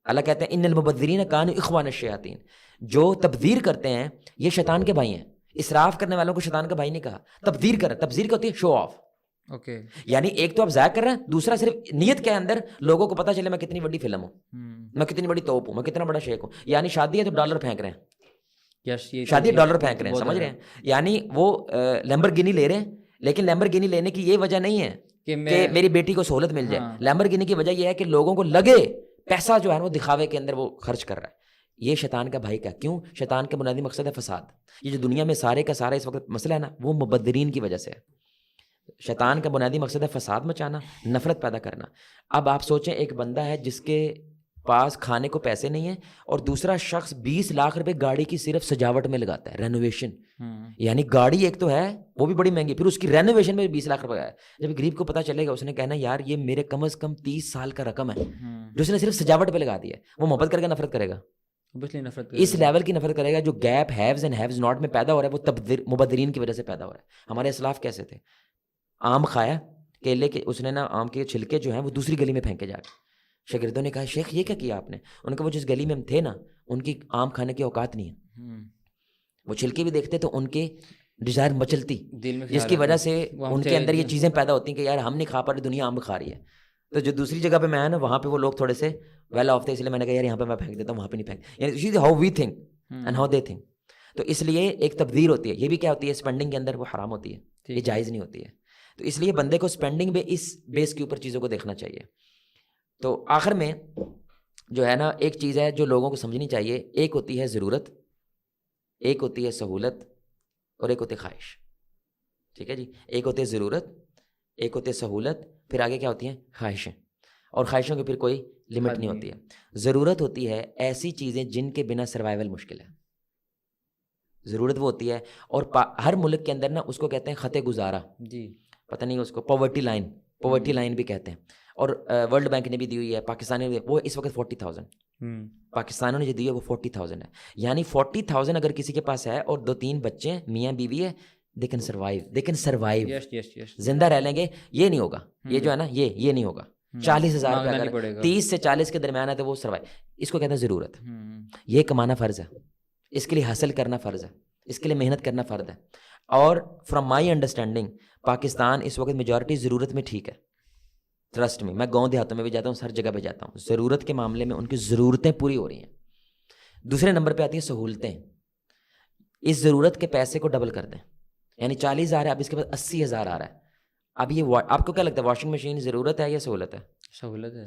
S2: اللہ کہتے ہیں ان المبذرین کانوا اخوان الشیاطین, جو تبذیر کرتے ہیں یہ شیطان کے بھائی ہیں. اسراف کرنے والوں کو شیطان کا بھائی نہیں کہا, تبذیر کر. تبذیر کیا ہوتی ہے؟ شو آف.
S1: اوکے.
S2: یعنی ایک تو آپ ضائع کر رہے ہیں, دوسرا صرف نیت کے اندر لوگوں کو پتا چلے میں کتنی بڑی فلم ہوں, میں کتنی بڑی توپ ہوں, میں کتنا بڑا شیخ ہوں. یعنی شادی ہے تو ڈالر پھینک رہے ہیں, شادی ڈالر پھینک رہے ہیں, سمجھ رہے ہیں. یعنی وہ لیمبرگینی لے رہے ہیں, لیکن لیمبرگینی لینے کی یہ وجہ نہیں ہے کہ میری بیٹی کو سہولت مل جائے. لیمبرگینی کی وجہ یہ ہے کہ لوگوں کو لگے پیسہ جو ہے وہ دکھاوے کے اندر وہ خرچ کر رہا ہے. یہ شیطان کا بھائی کا. کیوں؟ شیطان کا بنیادی مقصد ہے فساد. یہ جو دنیا میں سارے کا سارا اس وقت مسئلہ ہے نا, وہ مبذرین کی وجہ سے ہے. شیطان کا بنیادی مقصد ہے فساد مچانا, نفرت پیدا کرنا. اب آپ سوچیں ایک بندہ ہے جس کے پاس کھانے کو پیسے نہیں ہیں, اور دوسرا شخص 20 لاکھ روپے گاڑی کی صرف سجاوٹ میں لگاتا ہے, رینوویشن. یعنی گاڑی ایک تو ہے وہ بھی بڑی مہنگی, پھر اس کی رینوویشن میں 20 لاکھ روپے ہے. جب غریب کو پتا چلے گا اس نے کہنا یار یہ میرے کم از کم 30 سال کا رقم ہے جو اس نے صرف سجاوٹ پہ لگا دی ہے. وہ محبت کر کے نفرت کرے گا, اس لیول کی نفرت کرے گا. جو گیپ ہیوز اینڈ ہیوز ناٹ میں پیدا ہو رہا ہے وہ مبذرین کی وجہ سے پیدا ہو رہا ہے. ہمارے اسلاف کیسے تھے, آم کھایا, کیلے کے اس نے نا آم کے چھلکے جو ہیں وہ دوسری گلی میں پھینکے جا کے. شاگردوں نے کہا شیخ یہ کیا کیا آپ نے؟ ان کا وہ جس گلی میں ہم تھے نا ان کی آم کھانے کی اوقات نہیں ہے. وہ چھلکے بھی دیکھتے تو ان کے ڈیزائر مچلتی, جس کی وجہ سے ان کے اندر یہ چیزیں پیدا ہوتی ہیں کہ یار ہم نہیں کھا پا رہے, دنیا آم کھا رہی ہے. تو جو دوسری جگہ پہ میں آیا نا وہاں پہ وہ لوگ تھوڑے سے ویل آف تھے, اس لیے میں نے کہا یار یہاں پہ میں پھینک دیتا ہوں, وہاں پہ نہیں پھینک. یعنی how we think and how they think. تو اس لیے ایک تبدیل ہوتی ہے. یہ بھی کیا ہوتی ہے اسپینڈنگ کے اندر وہ حرام ہوتی ہے, یہ جائز نہیں ہوتی ہے. تو اس لیے بندے کو اسپینڈنگ میں اس بیس کے اوپر چیزوں کو دیکھنا چاہیے. تو آخر میں جو ہے نا ایک چیز ہے جو لوگوں کو سمجھنی چاہیے, ایک ہوتی ہے ضرورت, ایک ہوتی ہے سہولت, اور ایک ہوتی ہے خواہش. ٹھیک ہے جی, ایک ہوتی ہے ضرورت, ایک ہوتی ہے سہولت, پھر آگے کیا ہوتی ہیں خواہشیں, اور خواہشوں کی پھر کوئی لمٹ نہیں ہوتی ہے. ضرورت ہوتی ہے ایسی چیزیں جن کے بنا سروائیول مشکل ہے, ضرورت وہ ہوتی ہے. اور ہر ملک کے اندر نا اس کو کہتے ہیں خط گزارا, جی پتہ نہیں اس کو پاورٹی لائن بھی کہتے ہیں. اور ورلڈ بینک نے بھی دی ہوئی ہے, پاکستان نے وہ اس وقت 40,000 پاکستانوں نے جو دی ہے وہ 40,000 ہے. یعنی 40,000 اگر کسی کے پاس ہے اور 2-3 بچے ہیں, میاں بیوی ہے, they can survive, زندہ رہ لیں گے. یہ نہیں ہوگا, یہ جو ہے نا یہ نہیں ہوگا. 40,000 اگر 30 سے 40 کے درمیان ہے تو وہ سروائیو. اس کو کہتے ہیں ضرورت. یہ کمانا فرض ہے, اس کے لیے حاصل کرنا فرض ہے, اس کے لیے محنت کرنا فرض ہے. اور فرام مائی انڈرسٹینڈنگ پاکستان اس وقت میجورٹی ضرورت میں ٹھیک ہے. ٹرسٹ میں گاؤں دیہاتوں میں بھی جاتا ہوں, ہر جگہ پہ جاتا ہوں, ضرورت کے معاملے میں ان کی ضرورتیں پوری ہو رہی ہیں. دوسرے نمبر پہ آتی ہیں سہولتیں. اس ضرورت کے پیسے کو ڈبل کر دیں, یعنی 40,000 ہے, اب اس کے بعد 80,000 آ رہا ہے. اب یہ آپ کو کیا لگتا ہے واشنگ مشین ضرورت ہے یا سہولت ہے؟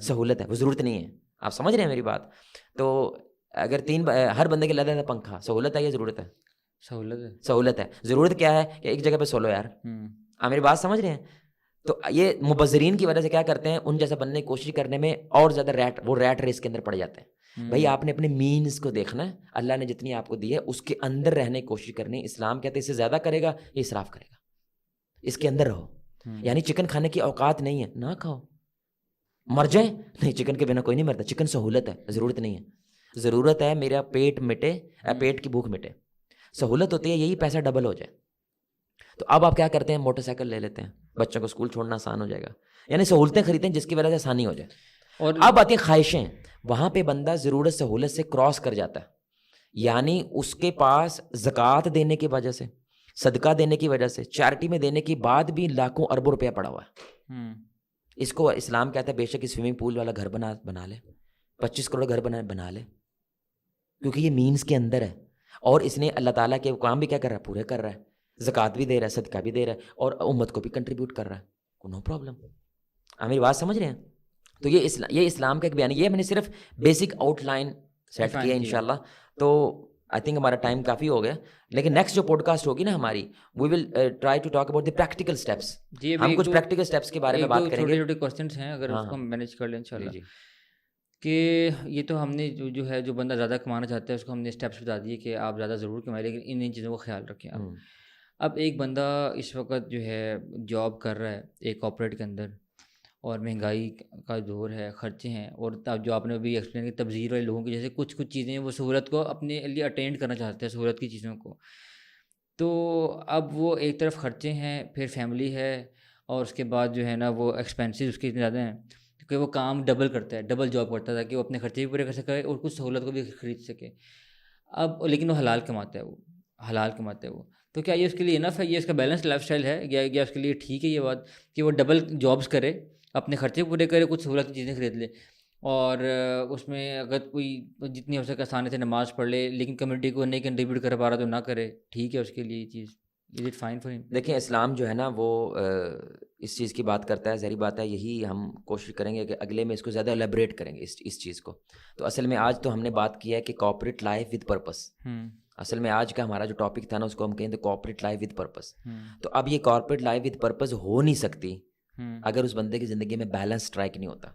S2: سہولت ہے, وہ ضرورت نہیں ہے. آپ سمجھ رہے ہیں میری بات؟ تو اگر ہر بندے کے لگتا ہے پنکھا, سہولت ہے یا ضرورت ہے؟ سہولت ہے. ضرورت کیا ہے کہ ایک جگہ پہ سولو یار. آپ میری بات سمجھ رہے ہیں؟ تو یہ مبذرین کی وجہ سے کیا کرتے ہیں, ان جیسا بننے کی کوشش کرنے میں اور زیادہ ریٹ ریس کے اندر پڑ جاتے ہیں. بھائی آپ نے اپنے مینز کو دیکھنا ہے, اللہ نے جتنی آپ کو دی ہے اس کے اندر رہنے کی کوشش کرنی. اسلام کہتے ہیں اس سے زیادہ کرے گا یہ اسراف کرے گا, اس کے اندر رہو. یعنی چکن کھانے کی اوقات نہیں ہے, نہ کھاؤ, مر جائیں نہیں, چکن کے بنا کوئی نہیں مرتا. چکن سہولت ہے, ضرورت نہیں ہے. ضرورت ہے میرا پیٹ مٹے, پیٹ کی بھوک مٹے. سہولت ہوتی ہے یہی پیسہ ڈبل ہو جائے. تو اب آپ کیا کرتے ہیں, موٹر سائیکل لے لیتے ہیں, بچوں کو اسکول چھوڑنا آسان ہو جائے گا. یعنی سہولتیں خریدیں جس کی وجہ سے آسانی ہو جائے. اور اب آتی ہیں خواہشیں. وہاں پہ بندہ ضرورت سہولت سے کراس کر جاتا ہے. یعنی اس کے پاس زکوٰۃ دینے کی وجہ سے, صدقہ دینے کی وجہ سے, چیریٹی میں دینے کے بعد بھی لاکھوں اربوں روپیہ پڑا ہوا ہے. اس کو اسلام کہتا ہے بے شک سوئمنگ پول والا گھر بنا لے, 25 کروڑ گھر بنا لے, کیونکہ یہ مینز کے اندر ہے. اور اس نے اللہ تعالیٰ کے کام بھی کیا کر رہا ہے, پورے کر رہا ہے. زکوٰۃ بھی دے رہا ہے, صدقہ بھی دے رہا ہے, اور امت کو بھی کنٹریبیوٹ کر رہا ہے. No problem. آپ میری بات سمجھ رہے ہیں؟ تو یہ اسلام کا ایک بیان ہے. یہ میں نے صرف بیسک آؤٹ لائن سیٹ کیا انشاءاللہ. تو آئی تھنک ہمارا ٹائم کافی ہو گیا, لیکن نیکسٹ جو پوڈ کاسٹ ہوگی نا ہماری, we will try to talk about the practical steps. ہم کچھ پریکٹیکل اسٹیپس کے بارے میں بات کریں گے.
S1: چھوٹے چھوٹے کوسچنس ہیں, اگر اس کو مینیج کر لیں انشاءاللہ. کہ یہ تو ہم نے جو ہے جو بندہ زیادہ کمانا چاہتا ہے اس کو ہم نے اسٹیپس بتا دیے کہ آپ زیادہ ضرور کمائیں, لیکن ان چیزوں کو خیال رکھیں آپ. اب ایک بندہ اس وقت جو ہے جاب کر رہا ہے ایک کارپوریٹ کے اندر, اور مہنگائی کا دور ہے, خرچے ہیں, اور جو آپ نے ابھی ایکسپلین کی تبذیر والے لوگوں کی جیسے کچھ چیزیں وہ سہولت کو اپنے لیے اٹینڈ کرنا چاہتے ہیں, سہولت کی چیزوں کو. تو اب وہ ایک طرف خرچے ہیں, پھر فیملی ہے, اور اس کے بعد جو ہے نا وہ ایکسپینسز اس کے اتنے زیادہ ہیں کیونکہ وہ کام ڈبل کرتا ہے, ڈبل جاب کرتا ہے تاکہ وہ اپنے خرچے بھی پورے کر سکے اور کچھ سہولت کو بھی خرید سکے. اب لیکن وہ حلال کماتا ہے, وہ تو کیا یہ اس کے لیے انف ہے, یہ اس کا بیلنس لائف اسٹائل ہے, یا اس کے لیے ٹھیک ہے یہ بات کہ وہ ڈبل جابس کرے, اپنے خرچے پورے کرے, کچھ سہولت چیزیں خرید لے, اور اس میں اگر کوئی جتنی ہو سکے آسانی سے نماز پڑھ لے, لیکن کمیونٹی کو نہیں کنٹریبیوٹ کر پا رہا تو نہ کرے, ٹھیک ہے اس کے لیے یہ چیز, از اٹ فائن فار ہم؟
S2: دیکھیں اسلام جو ہے نا وہ اس چیز کی بات کرتا ہے, ظاہری بات ہے یہی ہم کوشش کریں گے کہ اگلے میں اس کو زیادہ ایلیبریٹ کریں گے اس چیز کو. تو اصل میں آج تو ہم نے بات کی ہے کہ کارپوریٹ لائف ود پرپس. اصل میں آج کا ہمارا جو ٹاپک تھا نا اس کو ہم کہیں تو کارپوریٹ لائف ود پرپس. تو اب یہ کارپوریٹ لائف ود پرپس ہو نہیں سکتی اگر اس بندے کی زندگی میں بیلنس اسٹرائک نہیں ہوتا.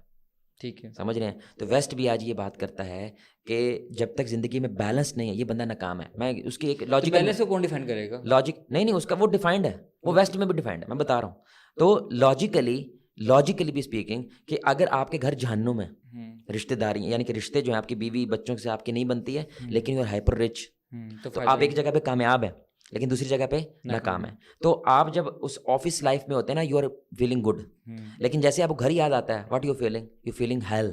S1: ٹھیک ہے,
S2: سمجھ رہے ہیں؟ تو ویسٹ بھی آج یہ بات کرتا ہے کہ جب تک زندگی میں بیلنس نہیں ہے یہ بندہ ناکام ہے. میں اس کی ایک لاجیکل
S1: بیلنس کو کون ڈیفائن کرے گا؟
S2: لاجک نہیں اس کا وہ ڈیفائنڈ ہے, وہ ویسٹ میں بھی ڈیفائنڈ ہے, میں بتا رہا ہوں. تو لاجیکلی بھی اسپیکنگ کہ اگر آپ کے گھر جہنم ہے, رشتہ داری یعنی کہ رشتے جو ہیں آپ کی بیوی بچوں سے آپ کی نہیں بنتی ہے, لیکن یو آر ہائپر رچ, تو آپ ایک جگہ پہ کامیاب ہیں لیکن دوسری جگہ پہ ناکام ہے. تو آپ جب اس آفس لائف میں ہوتے ہیں نا یو آر فیلنگ گڈ, لیکن جیسے آپ کو گھر یاد آتا ہے واٹ یو فیلنگ ہیل,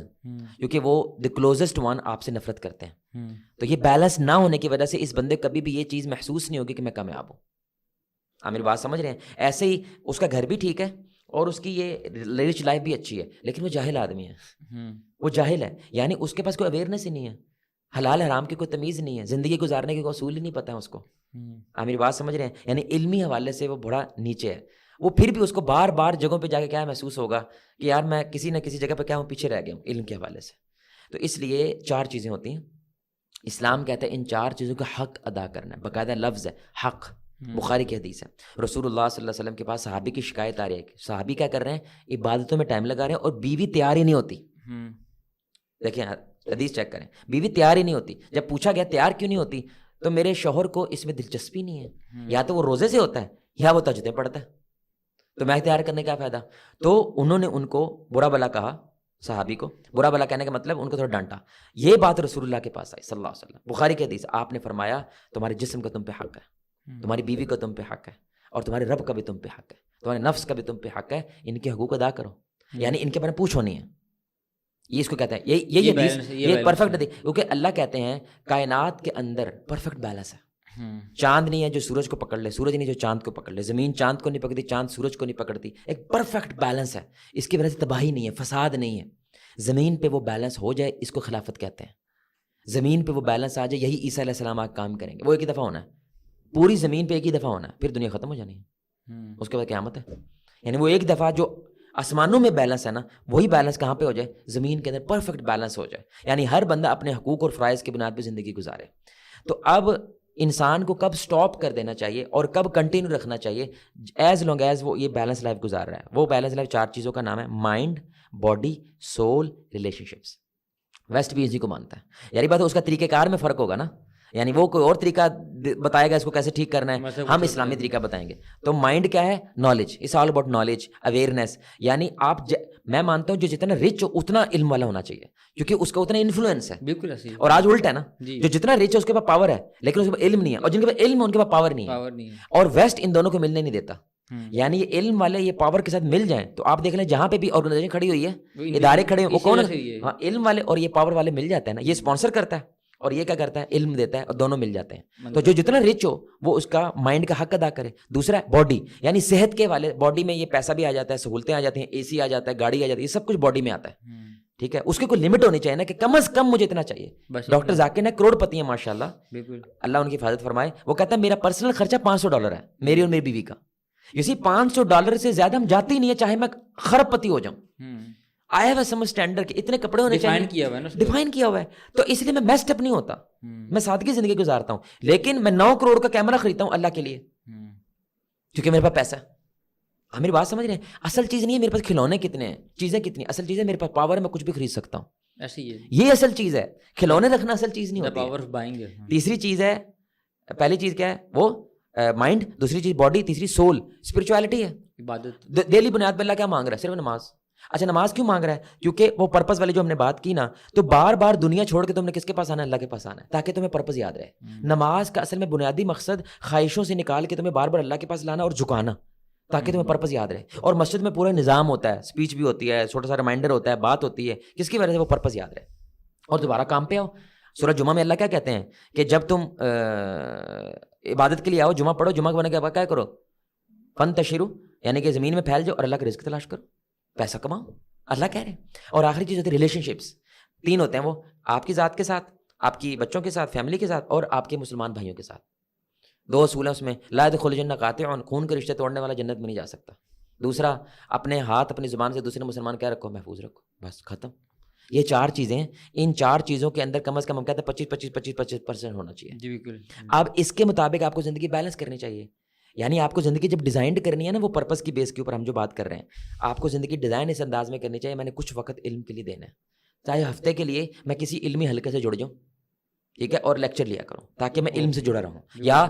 S2: کیونکہ وہ دی کلوزسٹ ون آپ سے نفرت کرتے ہیں. تو یہ بیلنس نہ ہونے کی وجہ سے اس بندے کبھی بھی یہ چیز محسوس نہیں ہوگی کہ میں کامیاب ہوں. آپ میری بات سمجھ رہے ہیں؟ ایسے ہی اس کا گھر بھی ٹھیک ہے اور اس کی یہ ریچ لائف بھی اچھی ہے, لیکن وہ جاہل آدمی ہے, وہ جاہل ہے, یعنی اس کے پاس کوئی اویئرنیس ہی نہیں ہے, حلال حرام کی کوئی تمیز نہیں ہے, زندگی گزارنے کے کوئی اصول ہی نہیں پتہ ہے اس کو. آپ میری بات سمجھ رہے ہیں؟ یعنی علمی حوالے سے وہ بڑا نیچے ہے. وہ پھر بھی اس کو بار بار جگہوں پہ جا کے کیا محسوس ہوگا کہ یار میں کسی نہ کسی جگہ پہ کیا ہوں, پیچھے رہ گیا ہوں علم کے حوالے سے. تو اس لیے 4 چیزیں ہوتی ہیں. اسلام کہتا ہے ان 4 چیزوں کا حق ادا کرنا ہے, باقاعدہ لفظ ہے حق, بخاری کی حدیث ہے. رسول اللہ صلی اللہ علیہ وسلم کے پاس صحابی کی شکایت آ رہی ہے کہ صحابی کیا کر رہے ہیں, عبادتوں میں ٹائم لگا رہے ہیں اور بیوی تیار ہی نہیں ہوتی. دیکھیں حدیث چیک کریں, بیوی تیار ہی نہیں ہوتی. جب پوچھا گیا تیار کیوں نہیں ہوتی, تو میرے شوہر کو اس میں دلچسپی نہیں ہے, یا تو وہ روزے سے ہوتا ہے یا وہ تہجدیں پڑھتا ہے, تو میں تیار کرنے کا فائدہ. تو انہوں نے ان کو برا بلا کہا, صحابی کو برا بلا کہنے کا مطلب ان کو تھوڑا ڈانٹا. یہ بات رسول اللہ کے پاس آئی صلی اللہ علیہ وسلم, بخاری کی حدیث. آپ نے فرمایا تمہارے جسم کا تم پہ حق ہے, تمہاری بیوی کا تم پہ حق ہے, اور تمہارے رب کا بھی تم پہ حق ہے, تمہارے نفس کا بھی تم پہ حق ہے, ان کے حقوق ادا کرو, یعنی ان کے بارے میں پوچھو نہیں ہے. یہ اس کو کہتے ہیں یہ پرفیکٹ ہے, کیونکہ اللہ کہتے ہیں کائنات کے اندر پرفیکٹ بیلنس ہے. چاند نہیں ہے جو سورج کو پکڑ لے, سورج نہیں جو چاند کو پکڑ لے, زمین چاند کو نہیں پکڑتی, چاند سورج کو نہیں پکڑتی. ایک پرفیکٹ بیلنس ہے, اس کی وجہ سے تباہی نہیں ہے, فساد نہیں ہے. زمین پہ وہ بیلنس ہو جائے اس کو خلافت کہتے ہیں. زمین پہ وہ بیلنس آ جائے, یہی عیسیٰ علیہ السلام آج کام کریں گے. وہ ایک ہی دفعہ ہونا ہے, پوری زمین پہ ایک ہی دفعہ ہونا ہے, پھر دنیا ختم ہو جانی ہے, اس کے بعد قیامت ہے. یعنی وہ ایک دفعہ جو آسمانوں میں بیلنس ہے نا, وہی بیلنس کہاں پہ ہو جائے, زمین کے اندر پرفیکٹ بیلنس ہو جائے, یعنی ہر بندہ اپنے حقوق اور فرائض کی بنیاد پہ زندگی گزارے. تو اب انسان کو کب سٹاپ کر دینا چاہیے اور کب کنٹینیو رکھنا چاہیے, ایز لانگ ایز وہ یہ بیلنس لائف گزار رہا ہے. وہ بیلنس لائف 4 چیزوں کا نام ہے, mind, body, soul, relationships. West بھی اسی کو مانتا ہے. یعنی بات ہے اس کا طریقہ کار میں فرق ہوگا نا, یعنی وہ کوئی اور طریقہ بتائے گا اس کو کیسے ٹھیک کرنا ہے, ہم اسلامی طریقہ بتائیں گے. تو مائنڈ کیا ہے, knowledge, it's all about knowledge, awareness. یعنی آپ میں مانتا ہوں جو جتنا رچ ہو اتنا علم والا ہونا چاہیے, کیونکہ اس کا اتنا انفلوئنس ہے. بالکل ایسے. اور آج الٹا ہے نا, جو جتنا رچ ہے اس کے پاس پاور ہے لیکن اس کے پاس علم نہیں ہے, اور جن کے پاس علم ہے ان کے پاس پاور نہیں ہے. اور ویسٹ ان دونوں کو ملنے نہیں دیتا. یعنی یہ علم والے یہ پاور کے ساتھ مل جائیں تو آپ دیکھ لیں جہاں پہ بھی آرگنائزیشن کھڑی ہوئی ہے, ادارے کھڑے ہیں, وہ کون ہے, ہاں علم والے اور یہ پاور والے مل جاتے ہیں نا. یہ اسپانسر کرتا ہے اور یہ کیا کرتا ہے, علم دیتا ہے, اور دونوں مل جاتے ہیں. تو جو جتنا رچ ہو وہ اس کا مائنڈ کا حق ادا کرے. دوسرا باڈی, یعنی صحت کے والے, باڈی میں یہ پیسہ بھی آ جاتا ہے, سہولتیں آ جاتی ہیں, اے سی آ جاتا ہے, گاڑی آ جاتی ہے, یہ سب کچھ باڈی میں آتا ہے. ٹھیک ہے, اس کی کوئی لمٹ ہونی چاہیے نا کہ کم از کم مجھے اتنا چاہیے. ڈاکٹر ذاکر نے کروڑ پتی ہیں ماشاء اللہ, بالکل اللہ ان کی حفاظت فرمائے. وہ کہتا ہے میرا پرسنل خرچہ $500 ہے, میری اور میری بیوی کا. اسی $500 سے زیادہ ہم جاتے ہی نہیں ہے, چاہے میں خرب پتی ہو جاؤں. آیا ہوا سم اسٹینڈرڈ کے اتنے کپڑے ہونے چاہیے, ڈیفائن کیا ہوا ہے. تو اس لیے میں میسڈ اپ نہیں ہوتا, میں سادگی زندگی گزارتا ہوں. لیکن میں 9 کروڑ کا کیمرہ خریدتا ہوں اللہ کے لیے, کیونکہ میرے پاس پیسہ ہے. ہم میری بات سمجھ رہے ہیں؟ اصل چیز نہیں ہے میرے پاس کھلونے کتنے ہیں, چیزیں کتنی, اصل چیز ہے میرے پاس پاور ہے, میں کچھ بھی خرید سکتا ہوں. ایسی ہے, یہ اصل چیز ہے. کھلونے رکھنا اصل چیز نہیں ہوتی. تیسری چیز ہے, پہلی چیز کیا ہے, وہ مائنڈ, دوسری چیز باڈی, تیسری سول, اسپرچویلٹی ہے, عبادت. ڈیلی بنیاد پہ اللہ کیا مانگ رہا ہے, صرف نماز. اچھا نماز کیوں مانگ رہا ہے, کیونکہ وہ پرپز والی جو ہم نے بات کی نا, تو بار بار دنیا چھوڑ کے تم نے کس کے پاس آنا ہے, اللہ کے پاس آنا ہے, تاکہ تمہیں پرپز یاد رہے. نماز کا اصل میں بنیادی مقصد خواہشوں سے نکال کے تمہیں بار بار اللہ کے پاس لانا اور جھکانا, تاکہ تمہیں پرپز یاد رہے. اور مسجد میں پورا نظام ہوتا ہے, اسپیچ بھی ہوتی ہے, چھوٹا سا ریمائنڈر ہوتا ہے, بات ہوتی ہے, کس کی وجہ سے وہ پرپز یاد رہے اور دوبارہ کام پہ آؤ. سورہ جمعہ میں اللہ کیا کہتے ہیں کہ جب تم عبادت کے لیے آؤ، جمعہ پڑھو، جمعہ کے بعد کیا کرو، فانتشروا، یعنی کہ زمین میں پھیل جاؤ اور اللہ کا رزق تلاش کرو، پیسہ کماؤ، اللہ کہہ رہے ہیں. اور آخری چیز ہوتی ہے ریلیشن شپس. 3 ہوتے ہیں وہ، آپ کی ذات کے ساتھ، آپ کی بچوں کے ساتھ، فیملی کے ساتھ، اور آپ کے مسلمان بھائیوں کے ساتھ. 2 اصول ہیں اس میں. لا يدخل الجنہ قاطع، خون کے رشتے توڑنے والا جنت میں نہیں جا سکتا. دوسرا، اپنے ہاتھ اپنی زبان سے دوسرے مسلمان کیا رکھو، محفوظ رکھو، بس ختم. یہ 4 چیزیں، ان 4 چیزوں کے اندر کم از کم ہم کہتے ہیں 25% ہونا چاہیے.
S1: جی بالکل.
S2: اب اس کے مطابق آپ کو زندگی بیلنس کرنی چاہیے. یعنی آپ کو زندگی جب ڈیزائن کرنی ہے نا، وہ پرپس کی بیس کے اوپر ہم جو بات کر رہے ہیں، آپ کو زندگی ڈیزائن اس انداز میں کرنی چاہیے. میں نے کچھ وقت علم کے لیے دینا ہے، چاہے ہفتے کے لیے میں کسی علمی حلقے سے جڑ جاؤں، ٹھیک ہے، اور لیکچر لیا کروں تاکہ میں علم سے جڑا رہوں. یا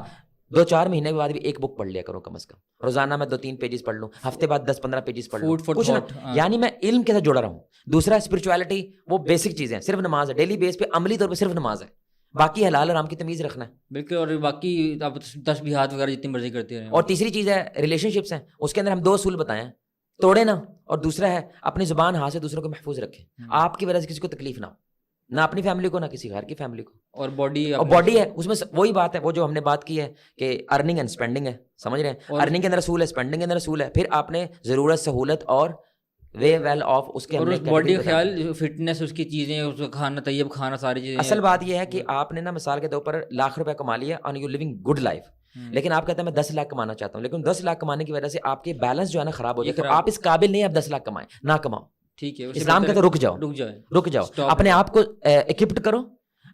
S2: 2-4 مہینے کے بعد بھی ایک بک پڑھ لیا کروں کم از کم. روزانہ میں 2-3 پیجز پڑھ لوں، ہفتے بعد 10-15 پیجز پڑھ لوں، کچھ نہ، یعنی میں علم کے ساتھ جڑا رہوں. دوسرا اسپرچویلٹی، وہ بیسک چیزیں، صرف نماز ہے، ڈیلی بیس پہ عملی طور پہ صرف نماز ہے، باقی حلال حرام کی تمیز رکھنا ہے.
S1: بالکل. اور باقی آپ تسبیحات وغیرہ جتنی مرضی کرتے رہیں.
S2: اور تیسری چیز ہے ریلیشن شپس ہیں، اس کے اندر ہم 2 اصول بتائے ہیں، توڑے نا. اور دوسرا ہے اپنی زبان ہاتھ سے دوسروں کو محفوظ رکھیں. آپ کی وجہ سے کسی کو تکلیف نہ ہو، نہ اپنی فیملی کو، نہ کسی غیر کی فیملی کو.
S1: اور باڈی
S2: ہے اس میں وہی بات ہے، وہ جو ہم نے بات کی ہے کہ ارننگ اینڈ اسپینڈنگ ہے، سمجھ رہے ہیں. ارننگ کے اندر اصول ہے، اسپینڈنگ کے اندر اصول ہے. پھر آپ نے ضرورت، سہولت اور وے ویل آف اس کے
S1: اور باڈی کا خیال، فٹنس، اس کی چیزیں، اس کا کھانا، طیب کھانا، ساری چیزیں.
S2: اصل بات یہ ہے کہ آپ نے نا مثال کے طور پر لاکھ روپے کما لیا اور یو لیونگ گڈ لائف، لیکن آپ کہتے ہیں میں 10 لاکھ کمانا چاہتا ہوں، لیکن 10 لاکھ کمانے کی وجہ سے آپ کے بیلنس جو ہے نا خراب ہو جائے، تو آپ اس قابل نہیں، آپ 10 لاکھ کمائیں، نہ کماؤ.
S1: ٹھیک ہے.
S2: اسلام کہتا ہے رک جاؤ، اپنے آپ کو ایکوپڈ کرو،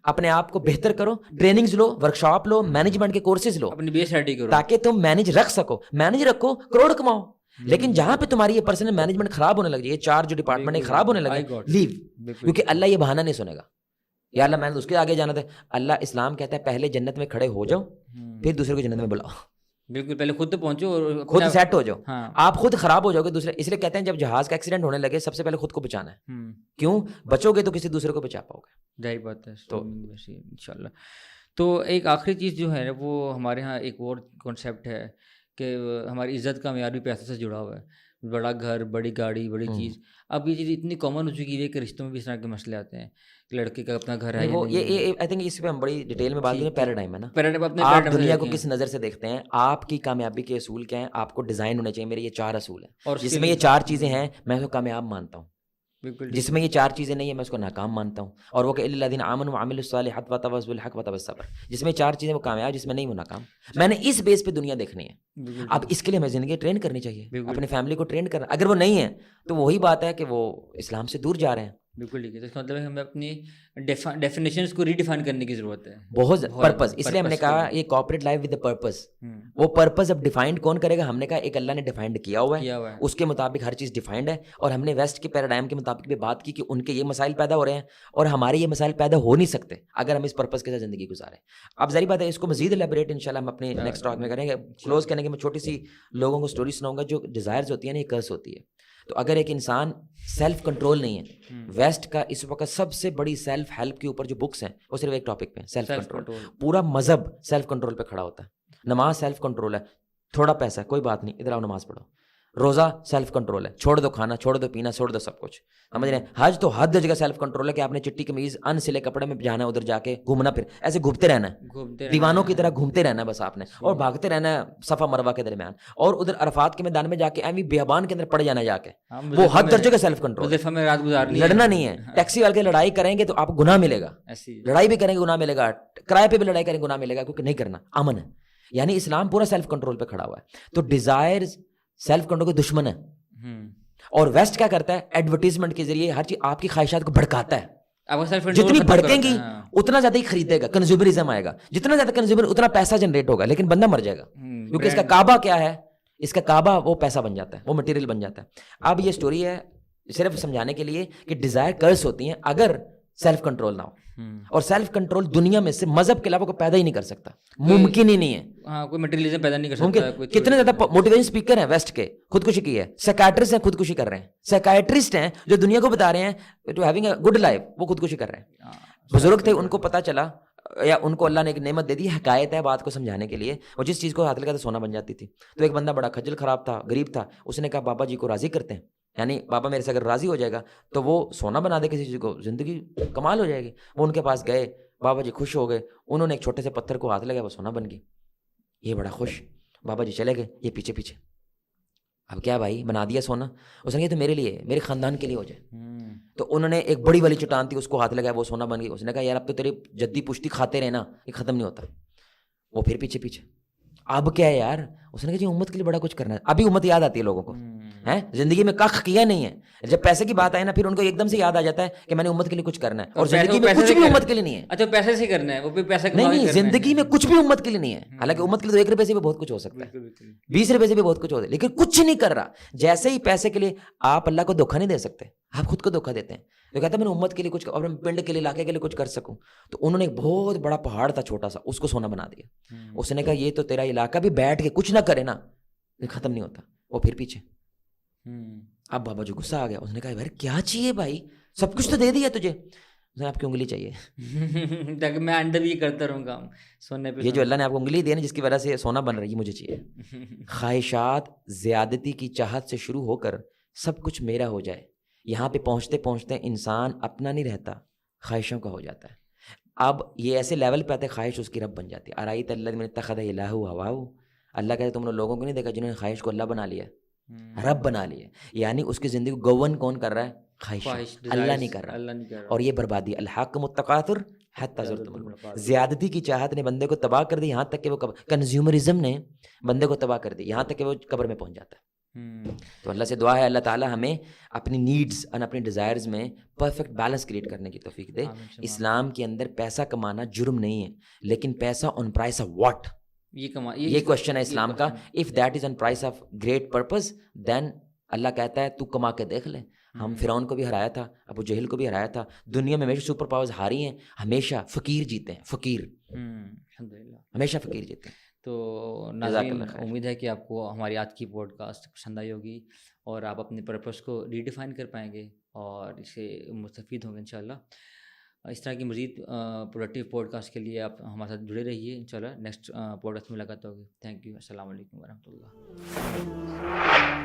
S2: اپنے آپ کو بہتر کرو، ٹریننگز لو، ورکشاپ لو، مینجمنٹ کے کورسز لو،
S1: اپنی بیس ریڈی کرو
S2: تاکہ تم مینج رکھ سکو. مینج رکھو، کروڑ کماؤ. لیکن جہاں پہ تمہاری یہ پرسنل مینجمنٹ خراب ہونے لگ جائے، یہ 4 جو ڈپارٹمنٹ خراب ہونے لگے، لیو. کیونکہ اللہ یہ بہانہ نہیں سنے گا، یا اللہ میں نے اس کے آگے جانا تھا. اللہ اسلام کہتا ہے پہلے جنت میں کھڑے ہو جاؤ، پھر دوسرے کو جنت میں بلاؤ.
S1: بالکل. پہلے خود تو پہنچو اور
S2: خود سیٹ ہو جاؤ. آپ خود خراب ہو جاؤ گے دوسرے، اس لیے کہتے ہیں جب جہاز کا ایکسیڈنٹ ہونے لگے سب سے پہلے خود کو بچانا ہے. کیوں؟ بچو گے تو کسی دوسرے کو بچا پاؤ گے.
S1: ظاہر بات ہے. تو انشاءاللہ. تو ایک آخری چیز جو ہے وہ ہمارے ہاں ایک اور کانسیپٹ ہے کہ ہماری عزت کا معیار بھی پیسے سے جڑا ہوا ہے. بڑا گھر، بڑی گاڑی، بڑی چیز. اب یہ چیز اتنی کامن ہو چکی ہے کہ رشتوں میں بھی اس طرح کے مسئلے آتے ہیں کہ لڑکے کا اپنا گھر ہے.
S2: وہ یہ آئی تھنک اس پہ ہم بڑی ڈیٹیل میں بات کریں. پیراڈائم ہے نا، آپ دنیا کو کس نظر سے دیکھتے ہیں، آپ کی کامیابی کے اصول کیا ہیں، آپ کو ڈیزائن ہونے چاہیے. میرے یہ 4 اصول ہیں، اور جس میں یہ 4 چیزیں ہیں میں اس کو کامیاب مانتا ہوں. جس میں یہ 4 چیزیں نہیں ہیں میں اس کو ناکام مانتا ہوں. اور وہ کہ الا الذین آمنوا وعملوا الصالحات وتواصوا بالحق وتواصوا بالصبر، جس میں 4 چیزیں وہ کامیاب، جس میں نہیں وہ ناکام. میں نے اس بیس پہ دنیا دیکھنی ہے. اب اس کے لیے ہمیں زندگی ٹرین کرنی چاہیے، اپنی فیملی کو ٹرین کرنا. اگر وہ نہیں ہے تو وہی بات ہے کہ وہ اسلام سے دور جا رہے ہیں.
S1: بالکل ٹھیک ہے. تو اس کا مطلب ہے ہمیں اپنی ڈیفینیشنز کو ریڈیفائن کرنے کی ضرورت ہے.
S2: بہت پرپز، اس لیے ہم نے کہا یہ corporate life with a purpose. وہ پرپز اب ڈیفائنڈ کون کرے گا؟ ہم نے کہا ایک اللہ نے ڈیفائنڈ کیا ہوا ہے، اس کے مطابق ہر چیز ڈیفائنڈ ہے. اور ہم نے ویسٹ کے پیراڈائم کے مطابق بھی بات کی کہ ان کے یہ مسائل پیدا ہو رہے ہیں اور ہمارے یہ مسائل پیدا ہو نہیں سکتے اگر ہم اس پرپز کے ساتھ زندگی گزاریں. اب ظاہر بات ہے اس کو مزید الیبوریٹ انشاءاللہ ہم اپنے نیکسٹ ٹاک میں کریں گے. کلوز کرنے کے میں چھوٹی سی لوگوں کو سٹوری سناؤں گا. جو ڈیزائرز ہوتی ہیں نا، یہ کرس ہوتی ہے. تو اگر ایک انسان سیلف کنٹرول نہیں ہے، ویسٹ کا اس وقت سب سے بڑی سیلف ہیلپ کے اوپر جو بکس ہیں وہ صرف ایک ٹاپک پہ ہیں، سیلف کنٹرول. پورا مذہب سیلف کنٹرول پہ کھڑا ہوتا ہے. نماز سیلف کنٹرول ہے، تھوڑا پیسہ کوئی بات نہیں، ادھر آؤ نماز پڑھو. روزہ سیلف کنٹرول ہے، چھوڑ دو کھانا، چھوڑ دو پینا، چھوڑ دو سب کچھ. سمجھ رہے ہیں؟ حج تو حد جگہ سیلف کنٹرول ہے کہ آپ نے چٹی قمیض ان سلے کپڑے میں جانا ہے، ادھر جا کے گھومنا، پھر ایسے گھومتے رہنا ہے، دیوانوں کی طرح گھومتے رہنا ہے بس آپ نے، اور بھاگتے رہنا ہے صفا مروہ کے درمیان، اور ادھر عرفات کے میدان میں جا کے ایویں بیابان کے اندر پڑ جانا جا کے. وہ حد درجے کا سیلف کنٹرول. لڑنا نہیں ہے، ٹیکسی والے کے لڑائی کریں گے تو آپ کو گناہ ملے گا، لڑائی بھی کریں گے گناہ ملے گا، کرائے پہ بھی لڑائی کریں گے گناہ ملے گا، کیونکہ نہیں کرنا امن ہے. یعنی اسلام پورا سیلف کنٹرول پہ کھڑا ہوا ہے. تو ڈیزائر سیلف کنٹرول کے دشمن ہے. اور ویسٹ کیا کرتا ہے؟ ایڈورٹیزمنٹ کے ذریعے ہر چیز آپ کی خواہشات کو بھڑکاتا ہے. جتنی بھڑکیں گی اتنا زیادہ ہی خریدے گا، کنزیومرزم آئے گا. جتنا زیادہ کنزیومر اتنا پیسہ جنریٹ ہوگا، لیکن بندہ مر جائے گا. کیونکہ اس کا کعبہ کیا ہے؟ اس کا کعبہ وہ پیسہ بن جاتا ہے، وہ مٹیریل بن جاتا ہے. اب یہ سٹوری ہے صرف سمجھانے کے لیے کہ ڈیزائر کرس ہوتی ہیں اگر سیلف کنٹرول نہ ہو. اور سیلف کنٹرول دنیا میں سے مذہب کے علاوہ کوئی پیدا ہی نہیں کر سکتا، ممکن ہی نہیں ہے.
S1: ہاں، کوئی مٹیریلزم پیدا نہیں کر سکتا.
S2: کتنے زیادہ موٹیویشن اسپیکر ہیں ویسٹ کے، خودکشی کی ہے. سائیکیٹرسٹ ہیں خودکشی کر رہے ہیں. سائیکیٹرسٹ ہیں جو دنیا کو بتا رہے ہیں to having a good life, وہ خودکشی کر رہے ہیں. بزرگ تھے، ان کو پتہ چلا، یا ان کو اللہ نے ایک نعمت دے دی، حکایت ہے بات کو سمجھانے کے لیے. وہ جس چیز کو ہاتھ لگاتا سونا بن جاتی تھی. تو ایک بندہ بڑا کھجل خراب تھا، غریب تھا. اس نے کہا بابا جی کو راضی کرتے ہیں، یعنی بابا میرے سے اگر راضی ہو جائے گا تو وہ سونا بنا دے کسی چیز کو، زندگی کمال ہو جائے گی. وہ ان کے پاس گئے، بابا جی خوش ہو گئے, انہوں نے ایک چھوٹے سے پتھر کو ہاتھ لگایا, وہ سونا بن گئی. یہ بڑا خوش, بابا جی چلے گئے, یہ پیچھے پیچھے. اب کیا بھائی, بنا دیا سونا. اس نے کہا تو میرے لیے, میرے خاندان کے لیے ہو جائے. تو انہوں نے ایک بڑی والی چٹان تھی, اس کو ہاتھ لگایا, وہ سونا بن گئی. اس نے کہا یار اب تو تیری جدی پشتی کھاتے رہے نا, یہ ختم نہیں ہوتا. وہ پھر پیچھے پیچھے. اب کیا ہے یار, اس نے کہا جی امت کے لیے بڑا کچھ کرنا ہے. ابھی امت یاد آتی ہے لوگوں کو, ہیں زندگی میں کخ کیا نہیں ہے. جب پیسے کی بات آئے نا, پھر ان کو ایک دم سے یاد آ جاتا ہے کہ میں نے امت کے لیے کچھ کرنا ہے, اور زندگی میں کچھ بھی امت کے لیے نہیں ہے.
S1: اچھا پیسے سے کرنا ہے, وہ بھی پیسہ
S2: نہیں, زندگی میں کچھ بھی امت کے لیے نہیں ہے. حالانکہ امت کے لیے تو 1 روپے سے بھی بہت کچھ ہو سکتا ہے, 20 روپے سے بھی بہت کچھ ہوتا ہے, لیکن کچھ نہیں کر رہا. جیسے ہی پیسے کے لیے آپ اللہ کو دھوکہ نہیں دے سکتے, آپ خود کو دھوکہ دیتے ہیں. تو کہتا ہے میں نے امت کے لیے کچھ, اور پنڈ کے لیے, علاقے کے لیے کچھ کر سکوں. تو انہوں نے ایک بہت بڑا پہاڑ تھا چھوٹا سا, اس کو سونا بنا دیا. اس نے کہا یہ تو تیرا علاقہ بھی بیٹھ کے کچھ نہ کرے نا, یہ ختم نہیں ہوتا. وہ پھر پیچھے. اب بابا جو غصہ آ گیا, اس نے کہا یار کیا چاہیے بھائی, سب کچھ تو دے دیا تجھے. اس نے آپ کی انگلی چاہیے
S1: تاکہ میں اندر بھی کرتا رہوں کام سونے پہ.
S2: یہ جو اللہ نے آپ کو انگلی دی ہے نا, جس کی وجہ سے سونا بن رہی ہے, مجھے چاہیے. خواہشات زیادتی کی چاہت سے شروع ہو کر سب کچھ میرا ہو جائے, یہاں پہ پہنچتے پہنچتے انسان اپنا نہیں رہتا, خواہشوں کا ہو جاتا ہے. اب یہ ایسے لیول پہ آتے خواہش اس کی رب بن جاتی ہے. ارائیت الذی اتخذ الہہ ہواہ, اللہ کہتے تم نے لوگوں کو نہیں دیکھا جنہوں نے خواہش کو اللہ بنا لیا, رب بنا لیا. یعنی اس کی زندگی کو گورن کون کر رہا ہے؟ خواہش, اللہ نہیں کر رہا. اور یہ بربادی, الحاکم التکاثر حتی زرتم المقابر. زیادتی کی چاہت نے بندے کو تباہ کر دی, یہاں تک کہ وہ کنزیومرزم نے بندے کو تباہ کر دی, یہاں تک کہ وہ قبر میں پہنچ جاتا ہے. تو اللہ سے دعا ہے اللہ تعالیٰ ہمیں اپنی نیڈز اور اپنی ڈیزائرز میں پرفیکٹ بیلنس کریٹ کرنے کی توفیق دے. اسلام کے اندر پیسہ کمانا جرم نہیں ہے, لیکن پیسہ آن پرائس آف واٹ, یہ کوشچن ہے اسلام کا. If that is on price of great purpose, دین اللہ کہتا ہے تو کما کے دیکھ لے. ہم فرعون کو بھی ہرایا تھا, ابو جہل کو بھی ہرایا تھا. دنیا میں ہمیشہ سپر پاورز ہاری ہیں, ہمیشہ فقیر جیتے ہیں, فقیر ہمیشہ فقیر جیتے ہیں.
S1: تو ناظرین امید ہے کہ آپ کو ہماری آج کی پوڈ کاسٹ پسند آئی ہوگی, اور آپ اپنے پرپس کو ریڈیفائن کر پائیں گے اور اسے مستفید ہوں گے انشاءاللہ. اس طرح کی مزید پروڈکٹیو پوڈ کاسٹ کے لیے آپ ہمارے ساتھ جڑے رہیے. انشاءاللہ نیکسٹ پوڈ کاسٹ میں ملاقات ہوگی. Thank you. السلام علیکم ورحمۃ اللہ.